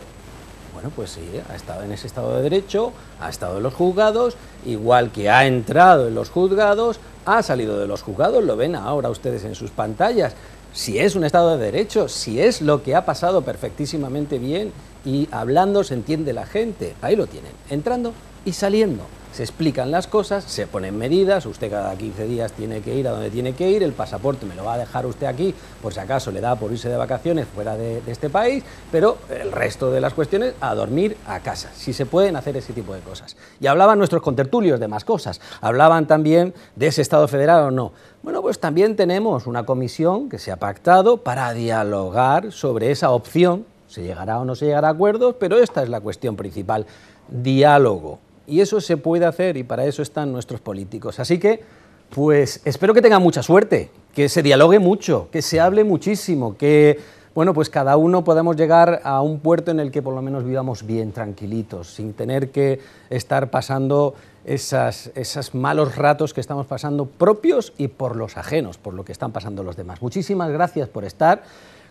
Bueno, pues sí, ha estado en ese Estado de Derecho, ha estado en los juzgados, igual que ha entrado en los juzgados, ha salido de los juzgados, lo ven ahora ustedes en sus pantallas. Si es un Estado de Derecho, si es lo que ha pasado perfectísimamente bien y hablando se entiende la gente, ahí lo tienen, entrando y saliendo. Se explican las cosas, se ponen medidas, usted cada 15 días tiene que ir a donde tiene que ir, el pasaporte me lo va a dejar usted aquí, por si acaso le da por irse de vacaciones fuera de este país, pero el resto de las cuestiones a dormir a casa, si se pueden hacer ese tipo de cosas. Y hablaban nuestros contertulios de más cosas, hablaban también de ese Estado federal o no. Bueno, pues también tenemos una comisión que se ha pactado para dialogar sobre esa opción, se llegará o no se llegará a acuerdos, pero esta es la cuestión principal, diálogo. Y eso se puede hacer y para eso están nuestros políticos. Así que, pues espero que tengan mucha suerte, que se dialogue mucho, que se hable muchísimo, que, bueno, pues cada uno podamos llegar a un puerto en el que por lo menos vivamos bien, tranquilitos, sin tener que estar pasando esos malos ratos que estamos pasando propios y por los ajenos, por lo que están pasando los demás. Muchísimas gracias por estar.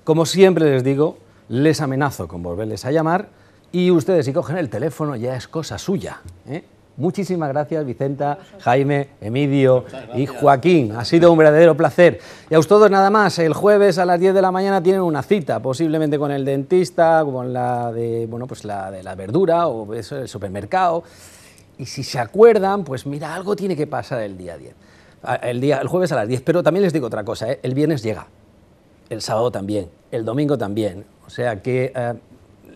Como siempre les digo, les amenazo con volverles a llamar. Y ustedes, si cogen el teléfono, ya es cosa suya, ¿eh? Muchísimas gracias, Vicenta, Jaime, Emidio y Joaquín. Ha sido un verdadero placer. Y a ustedes nada más, el jueves a las 10 de la mañana tienen una cita, posiblemente con el dentista, con la de, bueno, pues la de la verdura o eso, el supermercado. Y si se acuerdan, pues mira, algo tiene que pasar el día 10. El jueves a las 10, pero también les digo otra cosa, el viernes llega, el sábado también, el domingo también, o sea que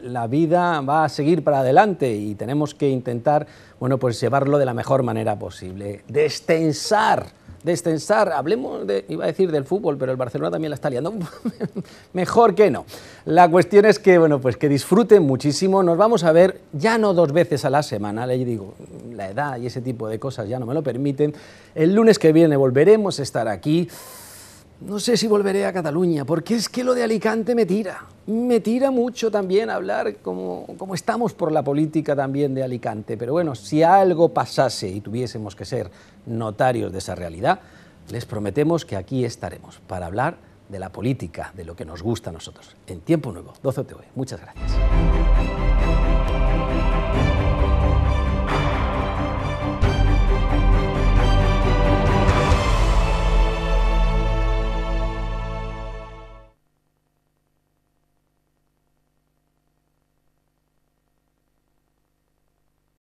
la vida va a seguir para adelante y tenemos que intentar, bueno, pues llevarlo de la mejor manera posible, destensar, hablemos iba a decir del fútbol, pero el Barcelona también la está liando, mejor que no. La cuestión es que, bueno, pues que disfruten muchísimo, nos vamos a ver ya no 2 veces a la semana, le digo, la edad y ese tipo de cosas ya no me lo permiten, el lunes que viene volveremos a estar aquí, no sé si volveré a Cataluña, porque es que lo de Alicante me tira mucho también hablar como estamos por la política también de Alicante, pero bueno, si algo pasase y tuviésemos que ser notarios de esa realidad, les prometemos que aquí estaremos para hablar de la política, de lo que nos gusta a nosotros. En Tiempo Nuevo, 12 TV. Muchas gracias.